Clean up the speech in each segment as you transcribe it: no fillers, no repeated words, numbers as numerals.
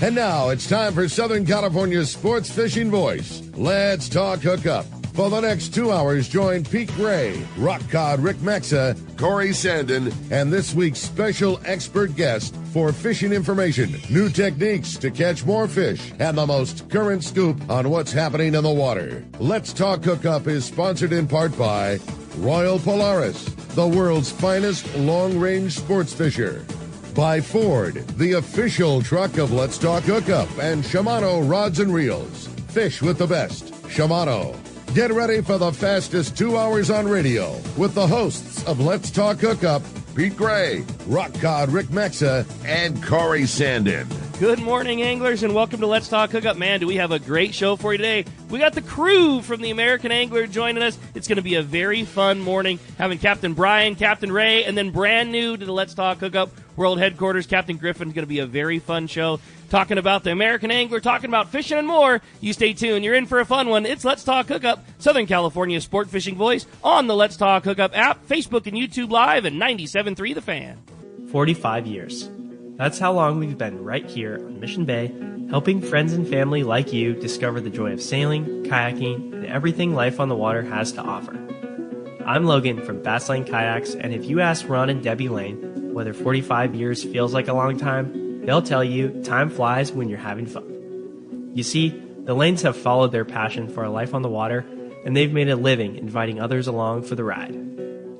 And now it's time for Southern California's sports fishing voice. Let's talk hookup. For the next 2 hours, join Pete Gray, Rock Cod Rick Maxa, Corey Sandin, and this week's special expert guest for fishing information, new techniques to catch more fish, and the most current scoop on what's happening in the water. Let's Talk Hookup is sponsored in part by Royal Polaris, the world's finest long-range sports fisher. By Ford, the official truck of Let's Talk Hookup, and Shimano Rods and Reels. Fish with the best. Shimano. Get ready for the fastest 2 hours on radio with the hosts of Let's Talk Hookup, Pete Gray, Rock Cod Rick Maxa, and Corey Sandin. Good morning, anglers, and welcome to Let's Talk Hookup. Man, do we have a great show for you today. We got the crew from the American Angler joining us. It's going to be a very fun morning, having Captain Brian, Captain Ray, and then brand new to the Let's Talk Hookup World Headquarters, Captain Griffin. It's going to be a very fun show, talking about the American Angler, talking about fishing and more. You stay tuned. You're in for a fun one. It's Let's Talk Hookup, Southern California's sport fishing voice, on the Let's Talk Hookup app, Facebook and YouTube Live, and 97.3 The Fan. 45 years. That's how long we've been right here on Mission Bay, helping friends and family like you discover the joy of sailing, kayaking, and everything life on the water has to offer. I'm Logan from Bass Lane Kayaks, and if you ask Ron and Debbie Lane whether 45 years feels like a long time, they'll tell you time flies when you're having fun. You see, the Lanes have followed their passion for a life on the water, and they've made a living inviting others along for the ride.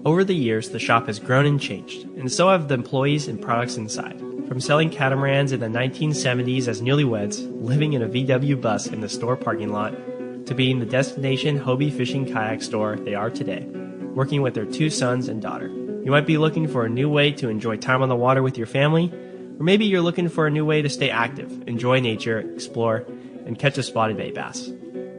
Over the years, the shop has grown and changed, and so have the employees and products inside. From selling catamarans in the 1970s as newlyweds, living in a VW bus in the store parking lot, to being the destination Hobie fishing kayak store they are today, working with their 2 sons and daughter. You might be looking for a new way to enjoy time on the water with your family, or maybe you're looking for a new way to stay active, enjoy nature, explore, and catch a spotted bay bass.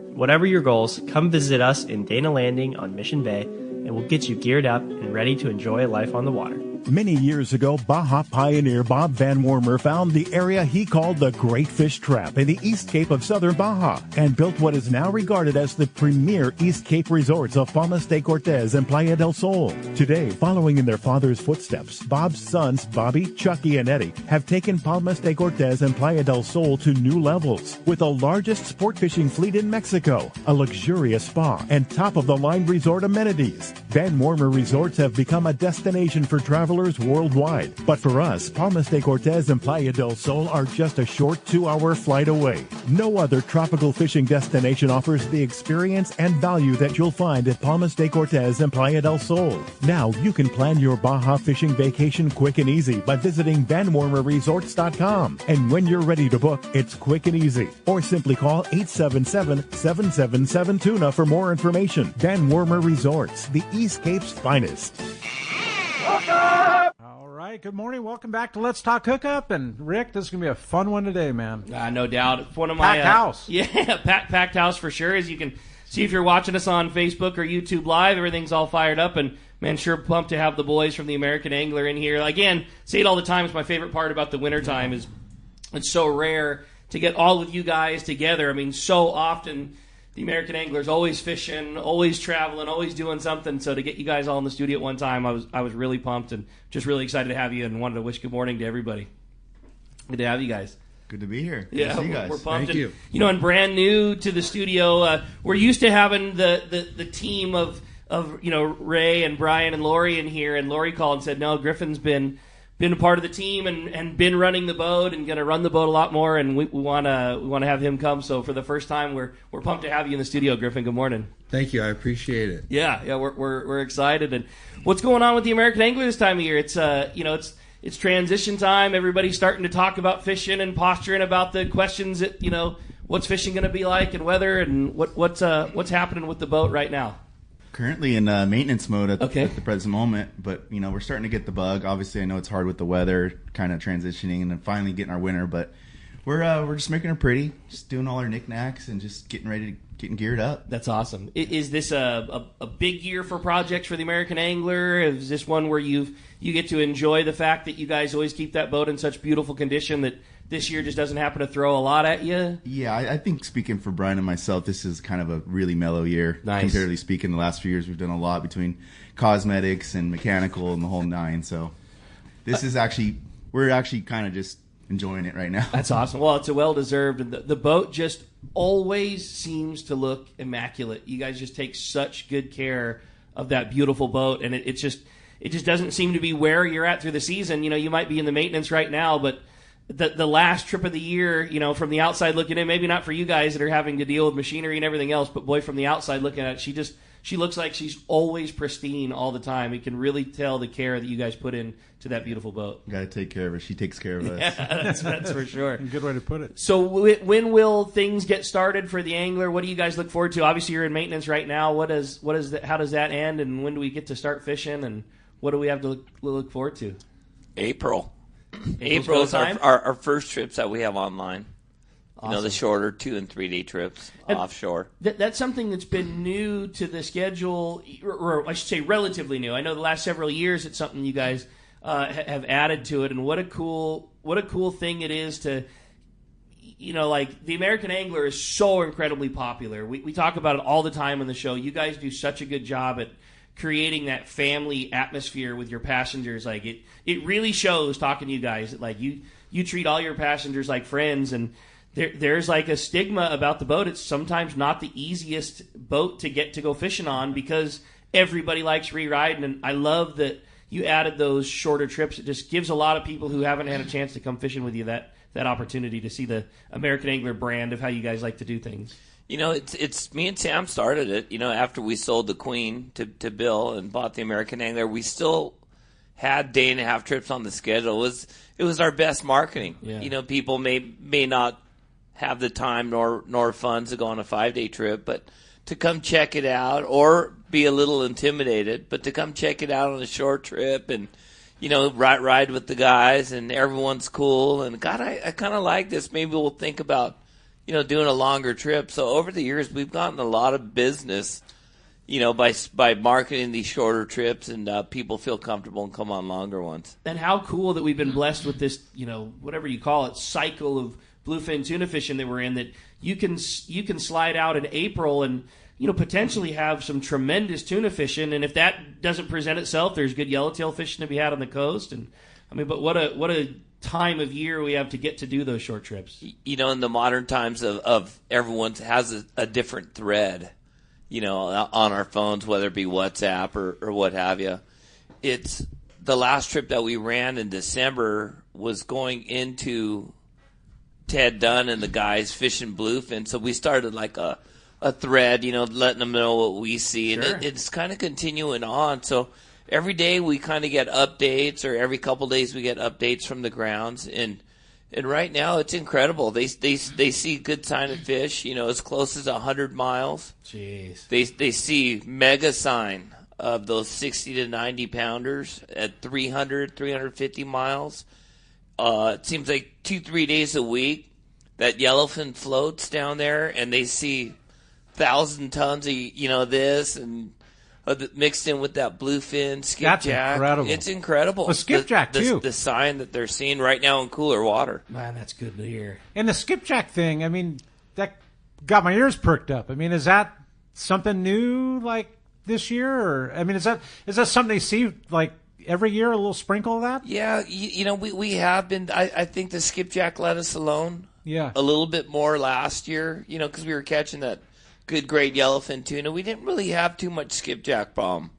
Whatever your goals, come visit us in Dana Landing on Mission Bay, and we'll get you geared up and ready to enjoy life on the water. Many years ago, Baja pioneer Bob Van Wormer found the area he called the Great Fish Trap in the East Cape of southern Baja and built what is now regarded as the premier East Cape resorts of Palmas de Cortez and Playa del Sol. Today, following in their father's footsteps, Bob's sons, Bobby, Chucky, and Eddie, have taken Palmas de Cortez and Playa del Sol to new levels with the largest sport fishing fleet in Mexico, a luxurious spa, and top-of-the-line resort amenities. Van Wormer Resorts have become a destination for travelers worldwide. But for us, Palmas de Cortez and Playa del Sol are just a short 2-hour flight away. No other tropical fishing destination offers the experience and value that you'll find at Palmas de Cortez and Playa del Sol. Now you can plan your Baja fishing vacation quick and easy by visiting VanWormerResorts.com. And when you're ready to book, it's quick and easy. Or simply call 877-7772 for more information. Van Wormer Resorts, the East Cape's finest. All right, good morning. Welcome back to Let's Talk Hookup. And Rick, this is going to be a fun one today, man. No doubt. It's one of my... Packed house. Yeah, packed house for sure. As you can see if you're watching us on Facebook or YouTube Live, everything's all fired up. And, man, sure pumped to have the boys from the American Angler in here. Again, say it all the time, it's my favorite part about the wintertime is it's so rare to get all of you guys together. I mean, so often... the American Angler's always fishing, always traveling, always doing something. So to get you guys all in the studio at one time, I was really pumped and just really excited to have you and wanted to wish good morning to everybody. Good to have you guys. Good to be here. Yeah, see you guys. We're pumped. Thank you. And brand new to the studio. We're used to having the team of Ray and Brian and Lori in here, and Lori called and said, no, Griffin's been a part of the team and been running the boat and going to run the boat a lot more, and we want to have him come. So for the first time, we're pumped to have you in the studio, Griffin. Good morning. Thank you. I appreciate it. Yeah, we're excited. And what's going on with the American Angler this time of year? It's it's transition time. Everybody's starting to talk about fishing and posturing about the questions that what's fishing going to be like and weather and what's happening with the boat right now. Currently in maintenance mode at Okay. the present moment, but we're starting to get the bug. Obviously, I know it's hard with the weather, kind of transitioning and then finally getting our winter, but we're just making it pretty, just doing all our knickknacks and just getting geared up. That's awesome. Is this a big year for projects for the American Angler? Is this one where you get to enjoy the fact that you guys always keep that boat in such beautiful condition that this year just doesn't happen to throw a lot at you? Yeah, I think speaking for Brian and myself, this is kind of a really mellow year. Nice. Comparatively speaking, the last few years we've done a lot between cosmetics and mechanical and the whole nine. So this is we're actually kind of just enjoying it right now. That's awesome. Well, it's a well-deserved. And the boat just always seems to look immaculate. You guys just take such good care of that beautiful boat, and it just doesn't seem to be where you're at through the season. You know, you might be in the maintenance right now, but the last trip of the year, you know, from the outside looking in, maybe not for you guys that are having to deal with machinery and everything else, but boy, from the outside looking at it, she looks like she's always pristine all the time. You can really tell the care that you guys put in to that beautiful boat. Got to take care of her. She takes care of us. Yeah, that's for sure. Good way to put it. So when will things get started for the angler? What do you guys look forward to? Obviously, you're in maintenance right now. How does that end, and when do we get to start fishing, and what do we have to look forward to? April is our first trips that we have online. Awesome. You know, the shorter 2 and 3 day trips offshore. That's something that's been new to the schedule, or I should say relatively new. I know the last several years it's something you guys have added to it, and what a cool thing it is to, you know, like the American Angler is so incredibly popular. We talk about it all the time on the show. You guys do such a good job at creating that family atmosphere with your passengers. Like it really shows talking to you guys. Like you treat all your passengers like friends, and there's like a stigma about the boat. It's sometimes not the easiest boat to get to go fishing on because everybody likes re-riding, and I love that you added those shorter trips. It just gives a lot of people who haven't had a chance to come fishing with you that opportunity to see the American Angler brand of how you guys like to do things. You know, it's me and Sam started it. You know, after we sold the Queen to Bill and bought the American Angler, we still had day and a half trips on the schedule. It was our best marketing. Yeah. You know, people may not have the time nor funds to go on a 5-day trip, but to come check it out, or be a little intimidated, but to come check it out on a short trip and, you know, ride with the guys, and everyone's cool. And God, I kind of like this. Maybe we'll think about, you know, doing a longer trip. So over the years, we've gotten a lot of business, you know, by marketing these shorter trips, and people feel comfortable and come on longer ones. And how cool that we've been blessed with this, you know, whatever you call it, cycle of bluefin tuna fishing that we're in, that you can slide out in April and, you know, potentially have some tremendous tuna fishing. And if that doesn't present itself, there's good yellowtail fishing to be had on the coast. And I mean, but what a time of year we have to get to do those short trips. You know, in the modern times of everyone has a different thread, you know, on our phones, whether it be WhatsApp or what have you. It's the last trip that we ran in December was going into Ted Dunn and the guys fishing bluefin. So we started like a thread, you know, letting them know what we see. Sure. And it's kind of continuing on. So every day we kind of get updates, or every couple days we get updates from the grounds. And right now it's incredible. They see good sign of fish, you know, as close as 100 miles. Jeez. They see mega sign of those 60 to 90 pounders at 300, 350 miles. It seems like 2-3 days a week that yellowfin floats down there, and they see 1,000 tons of, you know, this and mixed in with that bluefin skipjack. That's incredible. It's incredible. The skipjack too. The sign that they're seeing right now in cooler water. Man, that's good to hear. And the skipjack thing, I mean, that got my ears perked up. I mean, is that something new like this year, or I mean, is that something they see like every year, a little sprinkle of that? Yeah, you know, we have been. I think the skipjack let us alone. Yeah, a little bit more last year, you know, because we were catching that good grade yellowfin tuna. We didn't really have too much skipjack problem.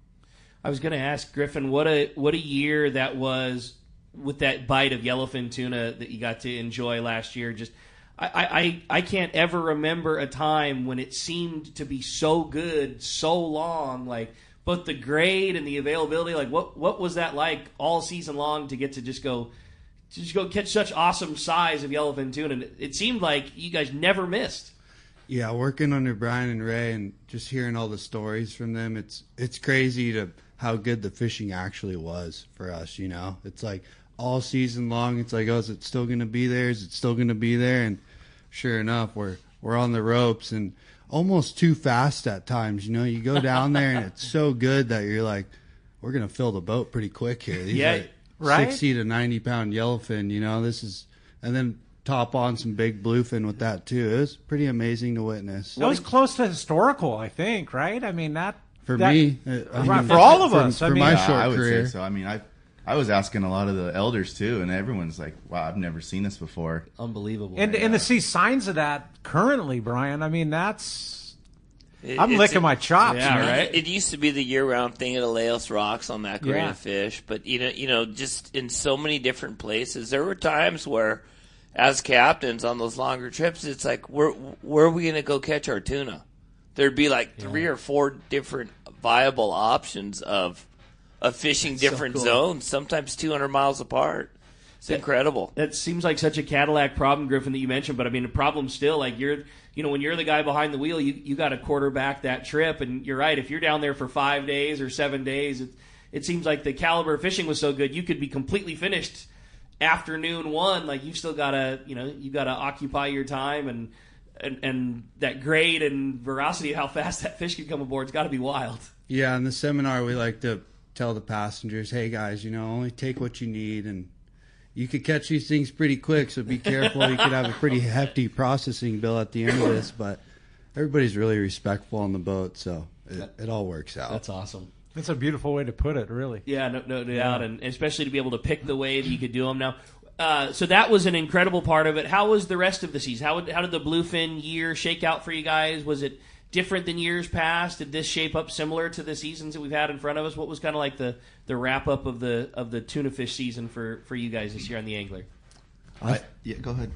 I was going to ask Griffin what a year that was with that bite of yellowfin tuna that you got to enjoy last year. Just I can't ever remember a time when it seemed to be so good so long, like both the grade and the availability. Like what was that like all season long to get to just go catch such awesome size of yellowfin tuna? And it seemed like you guys never missed. Yeah, working under Brian and Ray and just hearing all the stories from them, it's crazy to how good the fishing actually was for us, you know. It's like all season long, it's like, oh, is it still going to be there? Is it still going to be there? And sure enough, we're on the ropes, and almost too fast at times, you know. You go down there and it's so good that you're like, we're going to fill the boat pretty quick here. These yeah, are right? 60 to 90 pound yellowfin, you know. And then top on some big bluefin with that too. It was pretty amazing to witness. That was close to historical, I think, right? I mean, for me, for all of us. For I mean, my yeah, short I would career. say so. I mean, I was asking a lot of the elders too, and everyone's like, "Wow, I've never seen this before." Unbelievable. And to see signs of that currently, Brian, I mean, I'm licking my chops. Yeah, man. right. It used to be the year-round thing at Aleos Rocks on that grade Yeah. of fish, but you know, just in so many different places. There were times where, as captains on those longer trips, it's like, where are we going to go catch our tuna? There'd be like 3 or 4 different viable options of fishing different zones, sometimes 200 miles apart. It's incredible. That seems like such a Cadillac problem, Griffin, that you mentioned, but I mean, the problem still, like when you're the guy behind the wheel, you got to quarterback that trip, and you're right. If you're down there for 5 days or 7 days, it seems like the caliber of fishing was so good, you could be completely finished afternoon 1. Like you've still got to, you got to occupy your time, and that grade and veracity of how fast that fish can come aboard, it's got to be wild. Yeah, in the seminar, we like to tell the passengers, hey, guys, only take what you need, and you could catch these things pretty quick, so be careful. You could have a pretty hefty processing bill at the end of this, but everybody's really respectful on the boat, so it all works out. That's awesome. That's a beautiful way to put it, really. Yeah, no doubt, and especially to be able to pick the way that you could do them. Now, so that was an incredible part of it. How was the rest of the season? How did the bluefin year shake out for you guys? Was it different than years past? Did this shape up similar to the seasons that we've had in front of us? What was kind of like the wrap up of the tuna fish season for you guys this year on the Angler? Yeah, go ahead.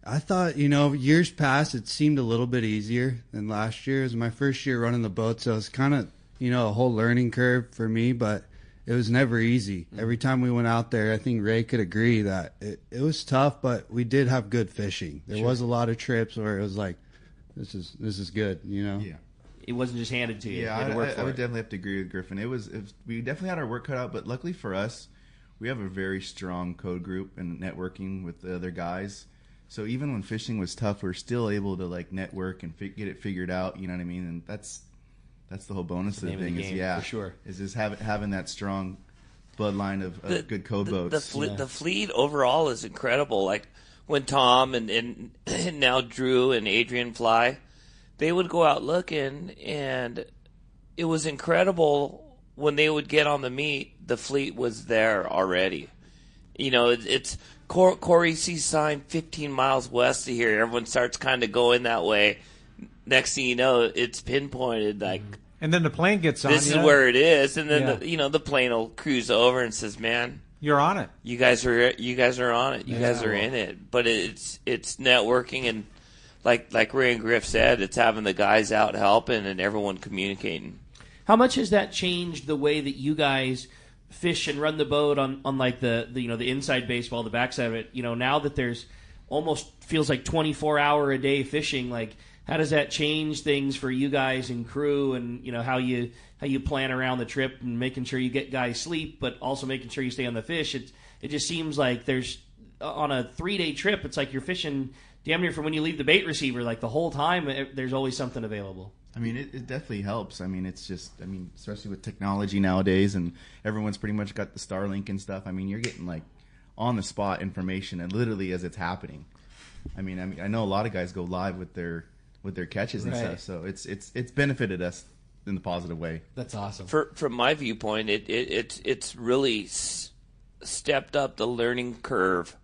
I thought, years past, it seemed a little bit easier than last year. It was my first year running the boat, so it was kind of, a whole learning curve for me, but it was never easy. Every time we went out there, I think Ray could agree that it was tough, but we did have good fishing. There was a lot of trips where it was like, this is good, Yeah. It wasn't just handed to you. Yeah, You had to work I for would it. definitely have to agree with Griffin. We definitely had our work cut out, but luckily for us, we have a very strong code group and networking with the other guys. So even when fishing was tough, we're still able to network and get it figured out. You know what I mean? And that's the whole bonus of the name of the thing. game, for sure. Is just having that strong bloodline of good code boats. The fleet overall is incredible. Like when Tom and now Drew and Adrian fly, they would go out looking, and it was incredible when they would get on the meet. The fleet was there already. It's Corey sees sign 15 miles west of here. Everyone starts kind of going that way. Next thing you know, it's pinpointed like. And then the plane gets on. This is where it is, and then the plane will cruise over and says, "Man, you're on it. You guys are on it. You guys are in it." But it's networking, and like Ray and Griff said, it's having the guys out helping and everyone communicating. How much has that changed the way that you guys fish and run the boat on like the inside baseball, the backside of it? Now that there's almost feels like 24-hour a day fishing, like. How does that change things for you guys and crew, and how you plan around the trip and making sure you get guys sleep, but also making sure you stay on the fish? It just seems like there's on a 3-day trip, it's like you're fishing damn near from when you leave the bait receiver, like the whole time. There's always something available. I mean, it definitely helps. I mean, especially with technology nowadays, and everyone's pretty much got the Starlink and stuff. I mean, you're getting on the spot information, and literally as it's happening. I mean, I know a lot of guys go live with their catches and stuff, so it's benefited us in the positive way. That's awesome. From my viewpoint, it's really stepped up the learning curve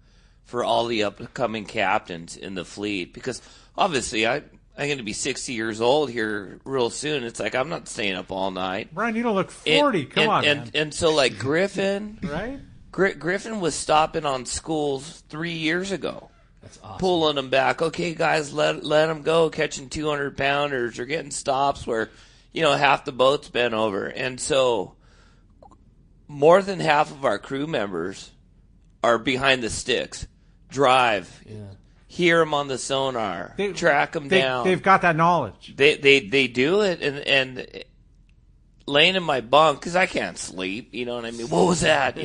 for all the upcoming captains in the fleet, because obviously I'm going to be 60 years old here real soon. It's like I'm not staying up all night. Brian, you don't look 40. Come on, man. And so like Griffin, right? Griffin was stopping on schools 3 years ago. That's awesome. Pulling them back. Okay, guys, let them go, catching 200-pounders or getting stops where, half the boat's been over. And so more than half of our crew members are behind the sticks. Drive. Yeah. Hear them on the sonar. Track them down. They've got that knowledge. They do it, and laying in my bunk, because I can't sleep, you know what I mean? What was that,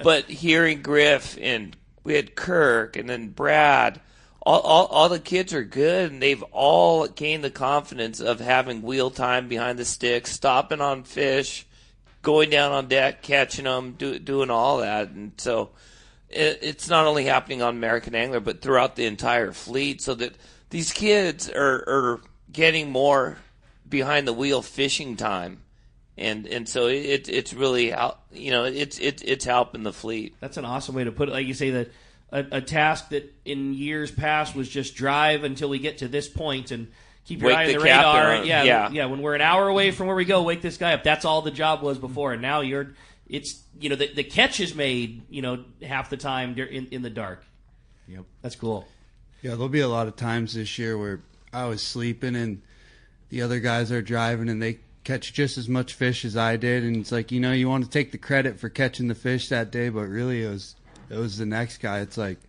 But hearing Griff, and we had Kirk, and then Brad, all the kids are good, and they've all gained the confidence of having wheel time behind the sticks, stopping on fish, going down on deck, catching them, doing all that. And so it's not only happening on American Angler, but throughout the entire fleet, so that these kids are getting more behind the wheel fishing time And so it's really it's helping the fleet. That's an awesome way to put it. Like you say, that a task that in years past was just drive until we get to this point and keep your eye on the radar. Yeah. When we're an hour away from where we go, wake this guy up. That's all the job was before, and now the catch is made half the time in the dark. Yep, that's cool. Yeah, there'll be a lot of times this year where I was sleeping and the other guys are driving and they catch just as much fish as I did, and it's like, you want to take the credit for catching the fish that day, but really it was the next guy. It's like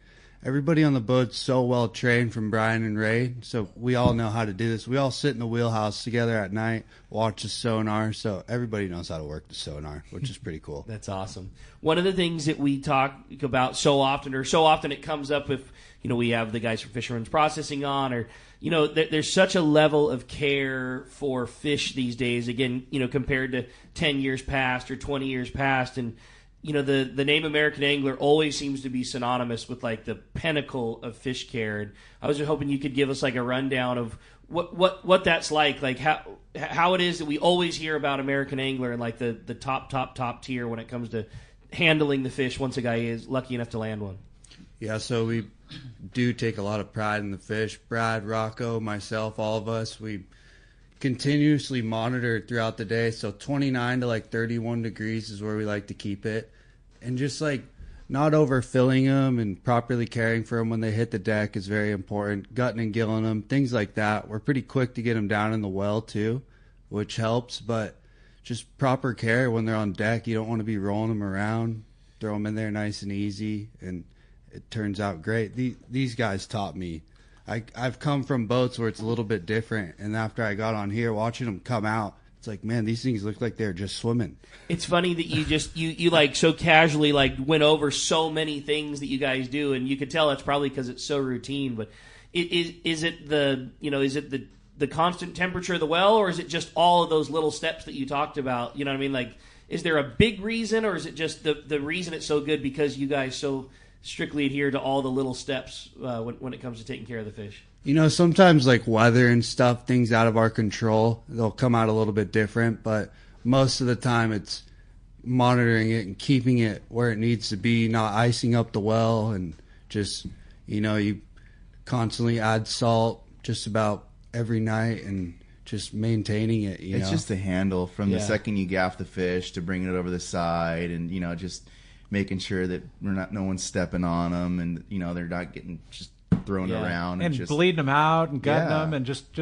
everybody on the boat's so well trained from Brian and Ray, so we all know how to do this. We all sit in the wheelhouse together at night, watch the sonar, so everybody knows how to work the sonar, which is pretty cool. That's awesome. One of the things that we talk about so often it comes up if we have the guys from Fisherman's Processing on, or there's such a level of care for fish these days, again, compared to 10 years past or 20 years past. And the name American Angler always seems to be synonymous with like the pinnacle of fish care. And I was just hoping you could give us like a rundown of what that's like how it is that we always hear about American Angler and like the top tier when it comes to handling the fish once a guy is lucky enough to land one. Yeah, so we do take a lot of pride in the fish. Brad, Rocco, myself, all of us, we continuously monitor it throughout the day. So 29 to like 31 degrees is where we like to keep it. And just like not overfilling them and properly caring for them when they hit the deck is very important. Gutting and gilling them, things like that. We're pretty quick to get them down in the well too, which helps. But just proper care when they're on deck. You don't want to be rolling them around. Throw them in there nice and easy, and it turns out great. These guys taught me. I've come from boats where it's a little bit different, and after I got on here, watching them come out, it's like, man, these things look like they're just swimming. It's funny that you like so casually like went over so many things that you guys do, and you could tell that's probably because it's so routine. But is it the constant temperature of the well, or is it just all of those little steps that you talked about? You know what I mean? Like, is there a big reason, or is it just the reason it's so good because you guys so strictly adhere to all the little steps when it comes to taking care of the fish? Sometimes like weather and stuff, things out of our control, they'll come out a little bit different, but most of the time it's monitoring it and keeping it where it needs to be, not icing up the well, and just, you constantly add salt just about every night and just maintaining it. It's just the handle from the second you gaff the fish to bringing it over the side, and just making sure that no one's stepping on them, and they're not getting just thrown around and just bleeding them out and gutting them and just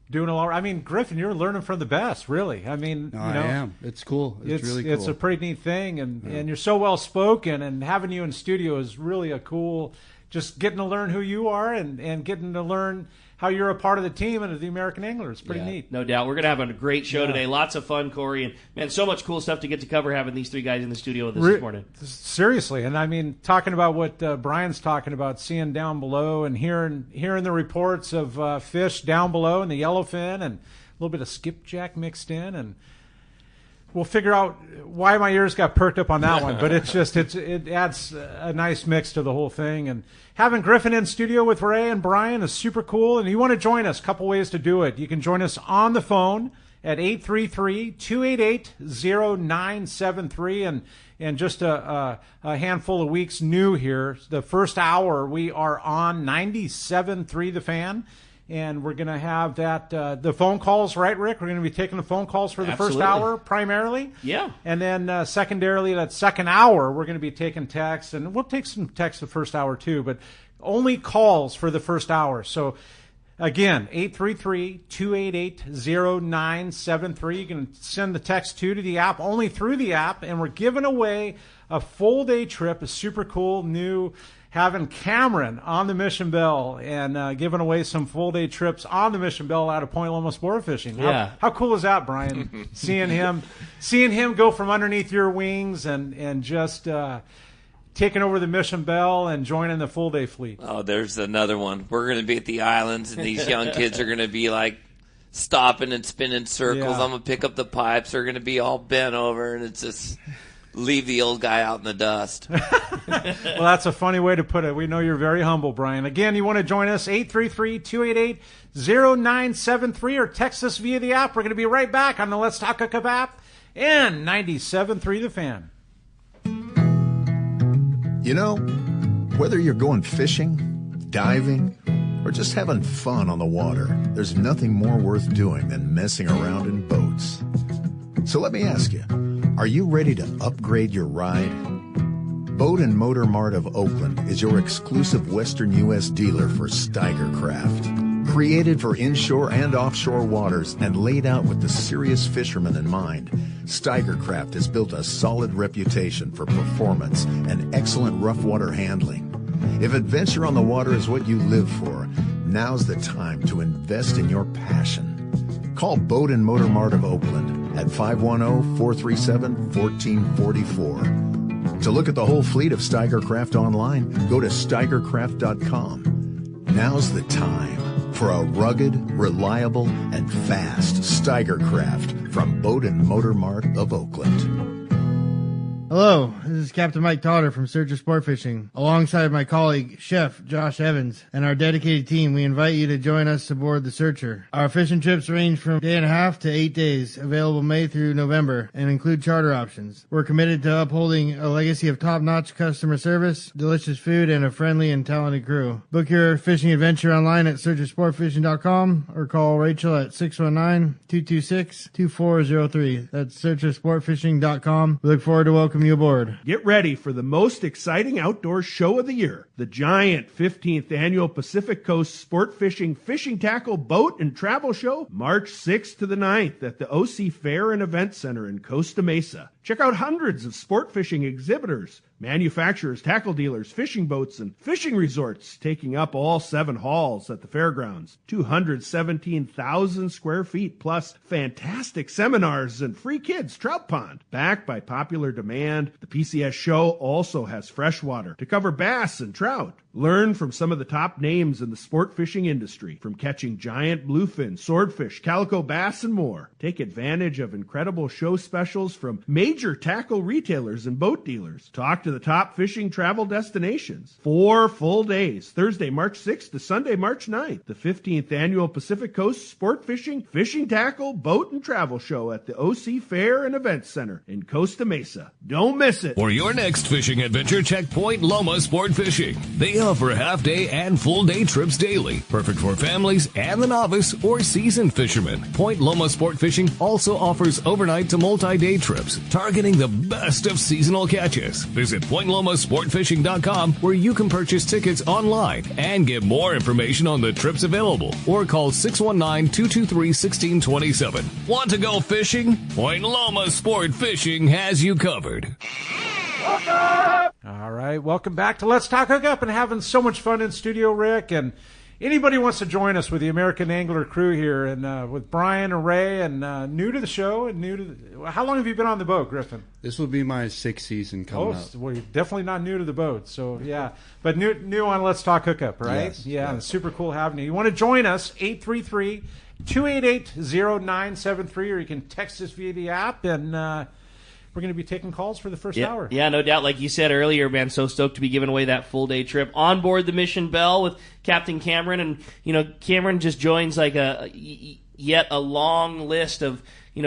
doing a lot. I mean, Griffin, you're learning from the best, really. I mean, I am. It's cool. It's really cool. It's a pretty neat thing, and you're so well spoken, and having you in studio is really a cool. Just getting to learn who you are and getting to learn how you're a part of the team and of the American Angler. It's pretty neat. No doubt. We're going to have a great show today. Lots of fun, Corey. And, man, so much cool stuff to get to cover having these three guys in the studio with us this morning. Seriously. And, I mean, talking about what Brian's talking about, seeing down below and hearing the reports of fish down below and the yellowfin and a little bit of skipjack mixed in. And we'll figure out why my ears got perked up on that one. But it adds a nice mix to the whole thing. And having Griffin in studio with Ray and Brian is super cool. And you want to join us, a couple ways to do it. You can join us on the phone at 833-288-0973. And just a handful of weeks new here. The first hour, we are on 97.3 The Fan. And we're going to have that the phone calls, right, Rick? We're going to be taking the phone calls for the first hour primarily. Yeah. And then secondarily, that second hour, we're going to be taking texts. And we'll take some texts the first hour too, but only calls for the first hour. So, again, 833-288-0973. You can send the text to the app, only through the app. And we're giving away a full-day trip, a super cool new having Cameron on the Mission Bell and giving away some full-day trips on the Mission Bell out of Point Loma sport fishing. How cool is that, Brian? seeing him go from underneath your wings and just taking over the Mission Bell and joining the full-day fleet. Oh, there's another one. We're going to be at the islands, and these young kids are going to be like stopping and spinning circles. I'm going to pick up the pipes. They're going to be all bent over, and it's just leave the old guy out in the dust. Well, that's a funny way to put it. We know you're very humble, Brian. Again, you want to join us, 833-288-0973, or text us via the app. We're going to be right back on the Let's Talk Hookup app and 97.3 The Fan. You know, whether you're going fishing, diving, or just having fun on the water, there's nothing more worth doing than messing around in boats. So let me ask you, are you ready to upgrade your ride? Boat and Motor Mart of Oakland is your exclusive Western U.S. dealer for Steiger Craft. Created for inshore and offshore waters and laid out with the serious fisherman in mind, Steiger Craft has built a solid reputation for performance and excellent rough water handling. If adventure on the water is what you live for, now's the time to invest in your passion. Call Boat and Motor Mart of Oakland at 510-437-1444. To look at the whole fleet of Steiger Craft online, go to steigercraft.com. Now's the time for a rugged, reliable, and fast Steiger Craft from Boat and Motor Mart of Oakland. Hello, this is Captain Mike Totter from Searcher Sport Fishing. Alongside my colleague, Chef Josh Evans, and our dedicated team, we invite you to join us aboard the Searcher. Our fishing trips range from 1.5 to 8 days, available May through November, and include charter options. We're committed to upholding a legacy of top-notch customer service, delicious food, and a friendly and talented crew. Book your fishing adventure online at searchersportfishing.com or call Rachel at 619-226-2403. That's searchersportfishing.com. We look forward to welcoming you aboard. Get ready for the most exciting outdoor show of the year, the giant 15th annual Pacific Coast Sport Fishing Fishing Tackle Boat and Travel Show, March 6th to the 9th at the OC Fair and Event Center in Costa Mesa. Check out hundreds of sport fishing exhibitors, manufacturers, tackle dealers, fishing boats, and fishing resorts taking up all 7 halls at the fairgrounds. 217,000 square feet, plus fantastic seminars and free kids trout pond. Backed by popular demand, the PCS show also has freshwater to cover bass and trout. Learn from some of the top names in the sport fishing industry, from catching giant bluefin, swordfish, calico bass, and more. Take advantage of incredible show specials from major tackle retailers and boat dealers. Talk to the top fishing travel destinations. 4 full days, Thursday, March 6th to Sunday, March 9th. The 15th annual Pacific Coast Sport Fishing, Fishing Tackle, Boat and Travel Show at the OC Fair and Event Center in Costa Mesa. Don't miss it. For your next fishing adventure, check Point Loma Sport Fishing. They offer half-day and full-day trips daily, perfect for families and the novice or seasoned fishermen. Point Loma Sport Fishing also offers overnight to multi-day trips, targeting the best of seasonal catches. Visit PointLomaSportFishing.com, where you can purchase tickets online and get more information on the trips available, or call 619-223-1627. Want to go fishing? Point Loma Sport Fishing has you covered. All right, welcome back to Let's Talk Hookup, and having so much fun in studio, Rick. And anybody wants to join us with the American Angler crew here, and with Brian and Ray, and new to the show, and how long have you been on the boat, Griffin? This will be my 6th season coming up. Well, you're definitely not new to the boat, so yeah. But new on Let's Talk Hookup, right? Yes, yeah, yes. It's super cool having you. You want to join us, 833-288-0973, or you can text us via the app, and we're going to be taking calls for the first hour. Yeah, no doubt. Like you said earlier, man, so stoked to be giving away that full-day trip on board the Mission Belle with Captain Cameron. And, Cameron just joins like yet a long list of,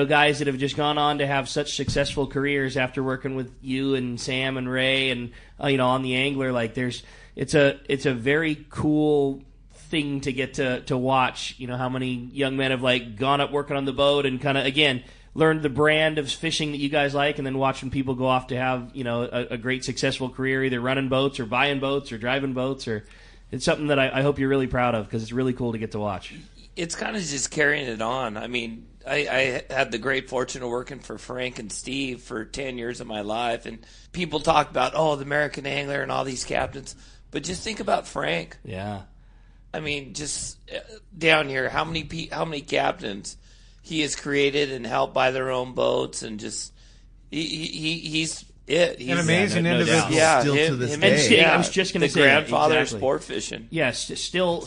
guys that have just gone on to have such successful careers after working with you and Sam and Ray and, on the Angler. Like it's a very cool thing to get to watch, how many young men have gone up working on the boat and kind of, again, learned the brand of fishing that you guys like, and then watching people go off to have a great successful career, either running boats or buying boats or driving boats. Or it's something that I hope you're really proud of, because it's really cool to get to watch. It's kind of just carrying it on. I mean, I had the great fortune of working for Frank and Steve for 10 years of my life, and people talk about, the American Angler and all these captains, but just think about Frank. Yeah. I mean, just down here, how many captains he has created and helped buy their own boats, and just he's it. He's an amazing individual. Yeah, Still to this day. I was just going to say the grandfather exactly. of sport fishing. Yes, still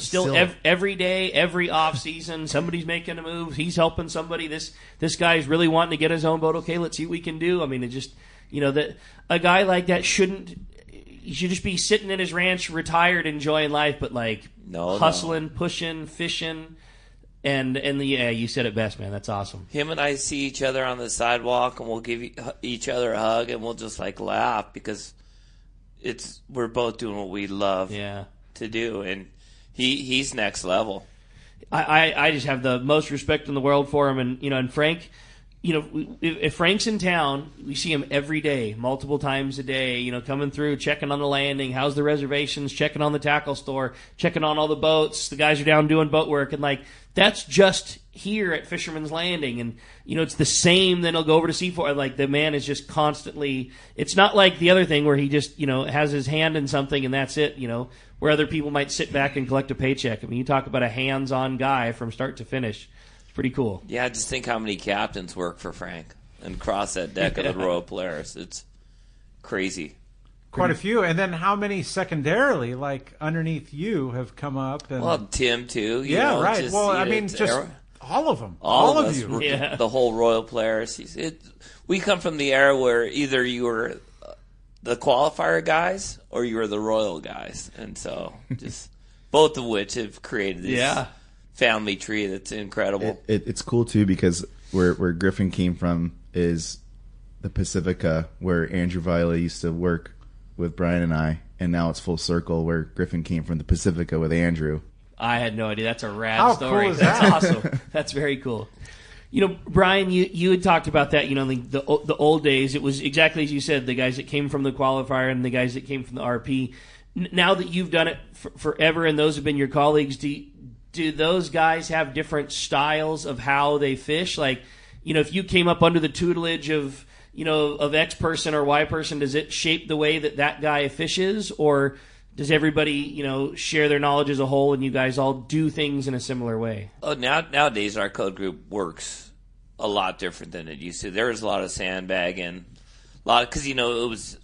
every day, every off season, somebody's making a move. He's helping somebody. This guy's really wanting to get his own boat. Okay, let's see what we can do. I mean, it just that a guy like that he should just be sitting in his ranch, retired, enjoying life, but hustling, pushing, fishing. Yeah, you said it best, man. That's awesome. Him and I see each other on the sidewalk, and we'll give each other a hug, and we'll just like laugh because we're both doing what we love to do, and he's next level. I just have the most respect in the world for him, and Frank. If Frank's in town, we see him every day, multiple times a day, coming through, checking on the landing, how's the reservations, checking on the tackle store, checking on all the boats, the guys are down doing boat work, and that's just here at Fisherman's Landing, and it's the same. Then he'll go over to Seaford. The man is just constantly. It's not like the other thing where he just has his hand in something and that's it. Where other people might sit back and collect a paycheck. I mean, you talk about a hands-on guy from start to finish. It's pretty cool. Yeah, just think how many captains work for Frank and cross that deck of the Royal Polaris. It's crazy. Quite a few. And then how many secondarily, underneath you, have come up? And... Well, Tim, too. Right. Just, all of them. All of us. You. Yeah. The whole Royal Polaris. We come from the era where either you were the qualifier guys or you were the Royal guys. And so just both of which have created this family tree that's incredible. It's cool, too, because where Griffin came from is the Pacifica, where Andrew Viola used to work with Brian and I, and now it's full circle where Griffin came from the Pacifica with Andrew. I had no idea. That's a rad How story. Cool is That's that? Awesome. That's very cool. Brian, you had talked about that. The old days. It was exactly as you said. The guys that came from the qualifier and the guys that came from the RP. Now that you've done it forever, and those have been your colleagues, do those guys have different styles of how they fish? If you came up under the tutelage of X person or Y person, does it shape the way that guy fishes, or does everybody, share their knowledge as a whole and you guys all do things in a similar way? Oh, nowadays our code group works a lot different than it used to. There was a lot of sandbagging, because it was.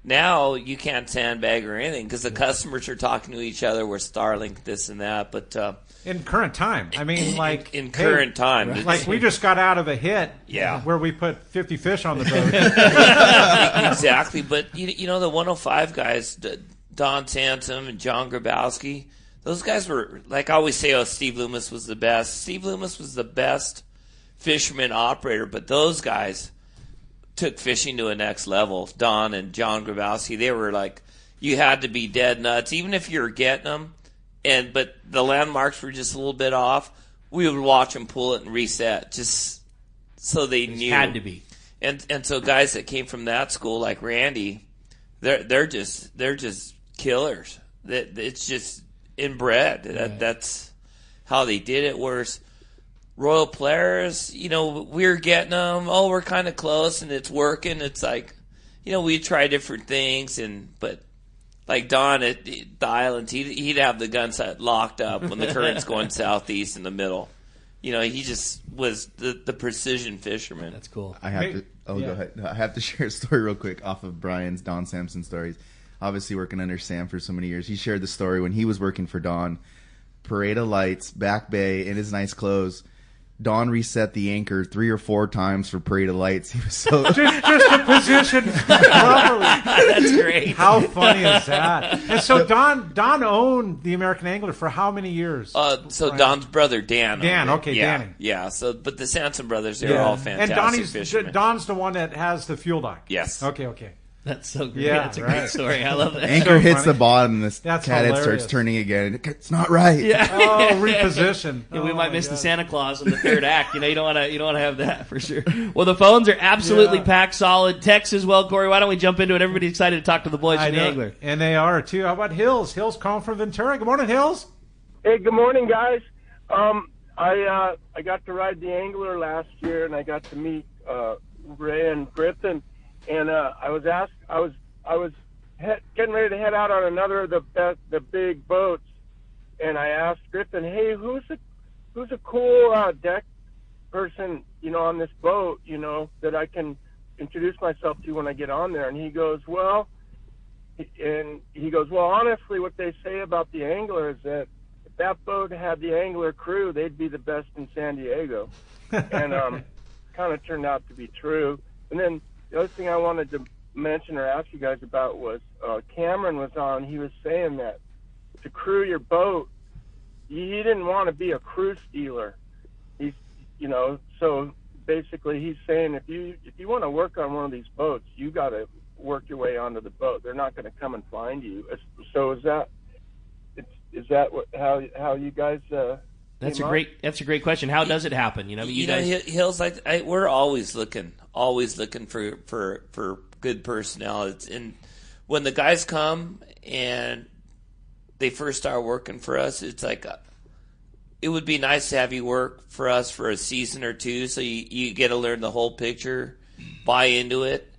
Now you can't sandbag or anything because the customers are talking to each other. We're Starlink, this and that, but in current time, I mean, in current time, we just got out of a hit, where we put 50 fish on the boat. Exactly, but the 105 guys, Don Sansom and John Grabowski, those guys were I always say, Steve Loomis was the best. Steve Loomis was the best fisherman operator, but those guys took fishing to a next level. Don and John Grabowski, they were you had to be dead nuts, even if you were getting them, but the landmarks were just a little bit off. We would watch them pull it and reset, just so they knew. Had to be. And so guys that came from that school, like Randy, they're just killers. It's just inbred. That's how they did it. Whereas Royal Polaris, we're getting them. Oh, we're kind of close, and it's working. It's we try different things, but Don at the islands, he'd have the gun set locked up when the current's going southeast in the middle. He just was the precision fisherman. That's cool. Go ahead. I have to share a story real quick off of Brian's Don Sampson stories. Obviously, working under Sam for so many years, he shared the story when he was working for Don. Parade of lights, back bay, in his nice clothes. Don reset the anchor 3 or 4 times for Parade of Lights. He was so just to position properly. That's great. How funny is that? And so Don owned the American Angler for how many years? Don's brother Dan. Danny. Yeah. So, but the Sansom brothers, they're all fantastic fishermen. Don's the one that has the fuel dock. Yes. Okay. That's so great. Yeah, that's a great story. I love that. Anchor hits the bottom, and That's cathead starts turning again. It's not right. Yeah. Oh, reposition. Yeah, we might miss the Santa Claus in the third act. You don't want to have that for sure. Well, the phones are absolutely packed solid. Text as well, Corey. Why don't we jump into it? Everybody's excited to talk to the boys from the Angler. And they are too. How about Hills? Hills calling from Ventura. Good morning, Hills. Hey, good morning, guys. I got to ride the Angler last year, and I got to meet Ray and Griffin. And I was getting ready to head out on another of the big boats, and I asked Griffin, "Hey, who's a cool deck person, on this boat, that I can introduce myself to when I get on there?" And he goes, "Well, honestly, what they say about the Angler is that if that boat had the Angler crew, they'd be the best in San Diego." And kind of turned out to be true. And then the other thing I wanted to mention or ask you guys about was Cameron was on. He was saying that to crew your boat, he didn't want to be a crew stealer. He's, so basically he's saying if you want to work on one of these boats, you got to work your way onto the boat. They're not going to come and find you. So is that how you guys? That's a great question. How does it happen? Hills. We're always looking for good personnel. And when the guys come and they first start working for us, it's like it would be nice to have you work for us for a season or two, so you get to learn the whole picture, buy into it,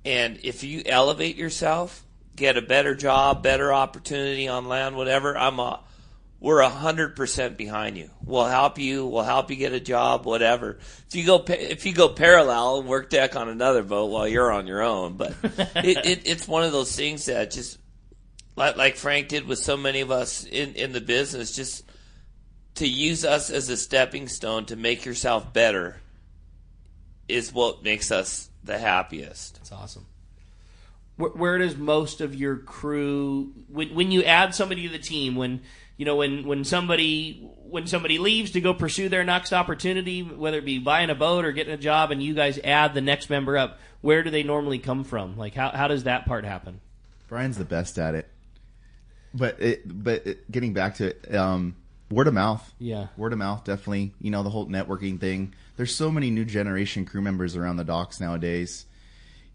and if you elevate yourself, get a better job, better opportunity on land, whatever, we're 100% behind you. We'll help you. We'll help you get a job, whatever. If you go parallel and work deck on another boat while you're on your own, but it's one of those things that just like Frank did with so many of us in the business, just to use us as a stepping stone to make yourself better is what makes us the happiest. That's awesome. Where does most of your crew, when you add somebody to the team, when somebody leaves to go pursue their next opportunity, whether it be buying a boat or getting a job, and you guys add the next member up, where do they normally come from? Like how does that part happen? Brian's the best at it. But getting back to it, word of mouth. Yeah. Word of mouth, definitely. The whole networking thing. There's so many new generation crew members around the docks nowadays.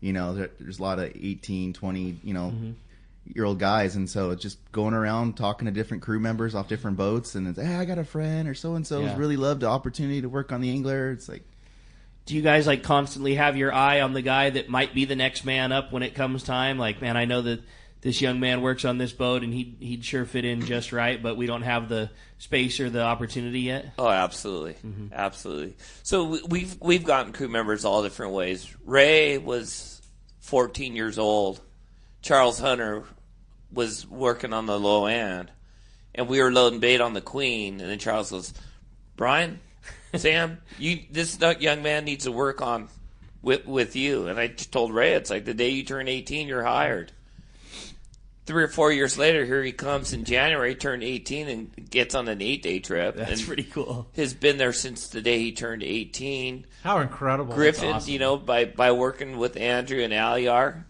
There's a lot of 18, 20, year-old guys. And so it's just going around talking to different crew members off different boats. And it's, hey, I got a friend or so-and-so's really loved the opportunity to work on the Angler. It's like, do you guys constantly have your eye on the guy that might be the next man up when it comes time? Like, man, I know that this young man works on this boat and he'd sure fit in just right, but we don't have the space or the opportunity yet. Oh, absolutely. Mm-hmm. Absolutely. So we've gotten crew members all different ways. Ray was 14 years old. Charles Hunter was working on the low end, and we were loading bait on the Queen, and then Charles goes, Brian, Sam, this young man needs to work on with you. And I told Ray, it's like the day you turn 18, you're hired. 3 or 4 years later, here he comes in January, turned 18, and gets on an 8-day trip. That's pretty cool. Has been there since the day he turned 18. How incredible. Griffin, awesome. By working with Andrew and Aliar.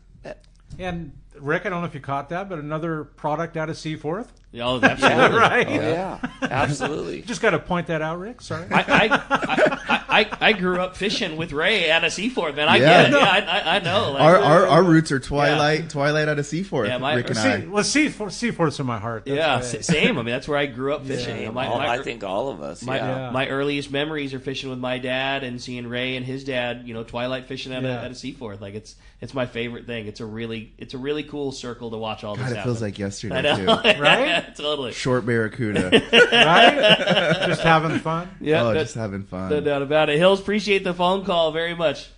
And Rick, I don't know if you caught that, but another product out of Seaforth. Oh, absolutely. Right? Oh, yeah, absolutely. Just got to point that out, Rick. Sorry. I grew up fishing with Ray out of Seaforth, man. I get it. Yeah, I know. Like, our roots are Twilight out of Seaforth. Yeah, Rick and I. Well, Seaforth's in my heart. That's same. I mean, that's where I grew up fishing. Yeah. I think all of us. My earliest memories are fishing with my dad and seeing Ray and his dad, Twilight fishing out of Seaforth. Like it's my favorite thing. It's a really cool circle to watch all this happen. It feels like yesterday too, right? Totally. Short barracuda. Right? Just having fun. Yeah, just having fun. No doubt about it. Hills, appreciate the phone call very much.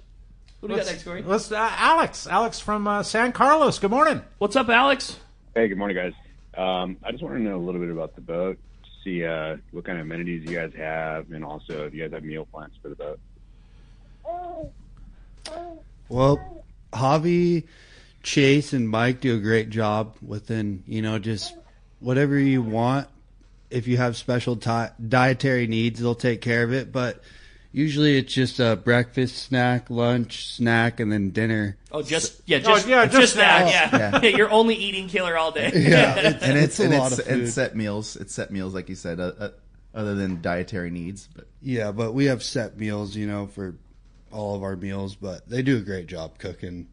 What do we got next, Corey? Let's Alex from San Carlos. Good morning. What's up, Alex? Hey, good morning, guys. I just want to know a little bit about the boat, see what kind of amenities you guys have, and also if you guys have meal plans for the boat. Well, Javi, Chase, and Mike do a great job within, just whatever you want. If you have special dietary needs, they'll take care of it. But usually it's just a breakfast, snack, lunch, snack, and then dinner. Oh, just snack. Yeah. You're only eating killer all day. Yeah, it's set meals. It's set meals, like you said, other than dietary needs. But yeah, but we have set meals, for all of our meals. But they do a great job cooking.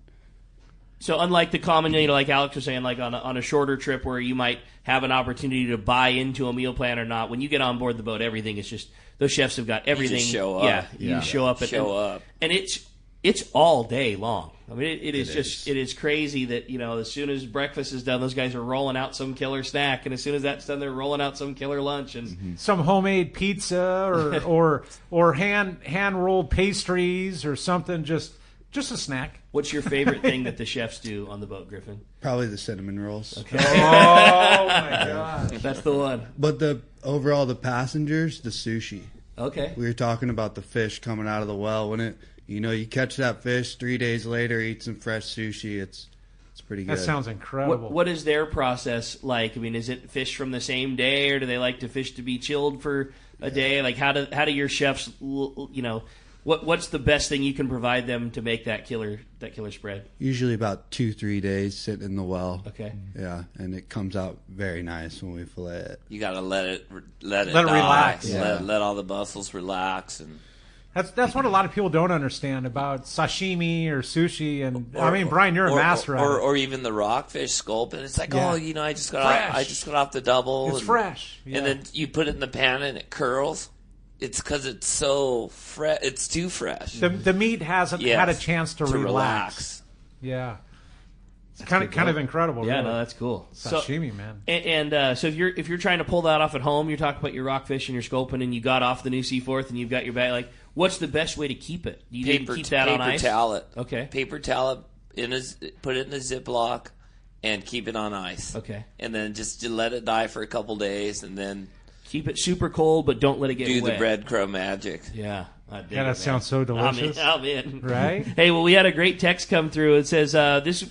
So unlike the common, like Alex was saying, like on a shorter trip where you might have an opportunity to buy into a meal plan or not, when you get on board the boat, everything is just, those chefs have got everything. You just show up. Yeah, you show up. And it's all day long. I mean, it is crazy that, as soon as breakfast is done, those guys are rolling out some killer snack, and as soon as that's done, they're rolling out some killer lunch and some homemade pizza or hand rolled pastries or something, just a snack. What's your favorite thing that the chefs do on the boat, Griffin? Probably the cinnamon rolls. Okay. Oh my gosh, that's the one. But the passengers, the sushi. Okay. We were talking about the fish coming out of the well when you catch that fish 3 days later, eat some fresh sushi. It's pretty good. That sounds incredible. What is their process like? I mean, is it fish from the same day, or do they like to fish to be chilled for a day? Like, how do your chefs, what's the best thing you can provide them to make that killer spread? Usually about 2-3 days sitting in the well. Okay. Yeah, and it comes out very nice when we fillet it. You got to let it die. relax. Yeah. Let all the muscles relax, and That's what a lot of people don't understand about sashimi or sushi. And Brian, you're a master at it. Or even the rockfish sculpin. It's like, Yeah. I just got off the double. It's fresh. Yeah. And then you put it in the pan and it curls. It's because it's so fresh. It's too fresh. The meat hasn't had a chance to relax. Yeah. It's kind of incredible. Yeah, really. no, that's cool. Sashimi, man. And so if you're trying to pull that off at home, you're talking about your rockfish and your sculpin, and you got off the new Seaforth, and you've got your bag. Like, what's the best way to keep it? Do you keep that on ice? Paper towel it. Okay. Paper towel it. Put it in a Ziploc and keep it on ice. Okay. And then just let it die for a couple days, and then keep it super cold, but don't let it get wet. Do the breadcrumb magic. Yeah. That sounds so delicious. I'm in. Right? Hey, well, we had a great text come through. It says,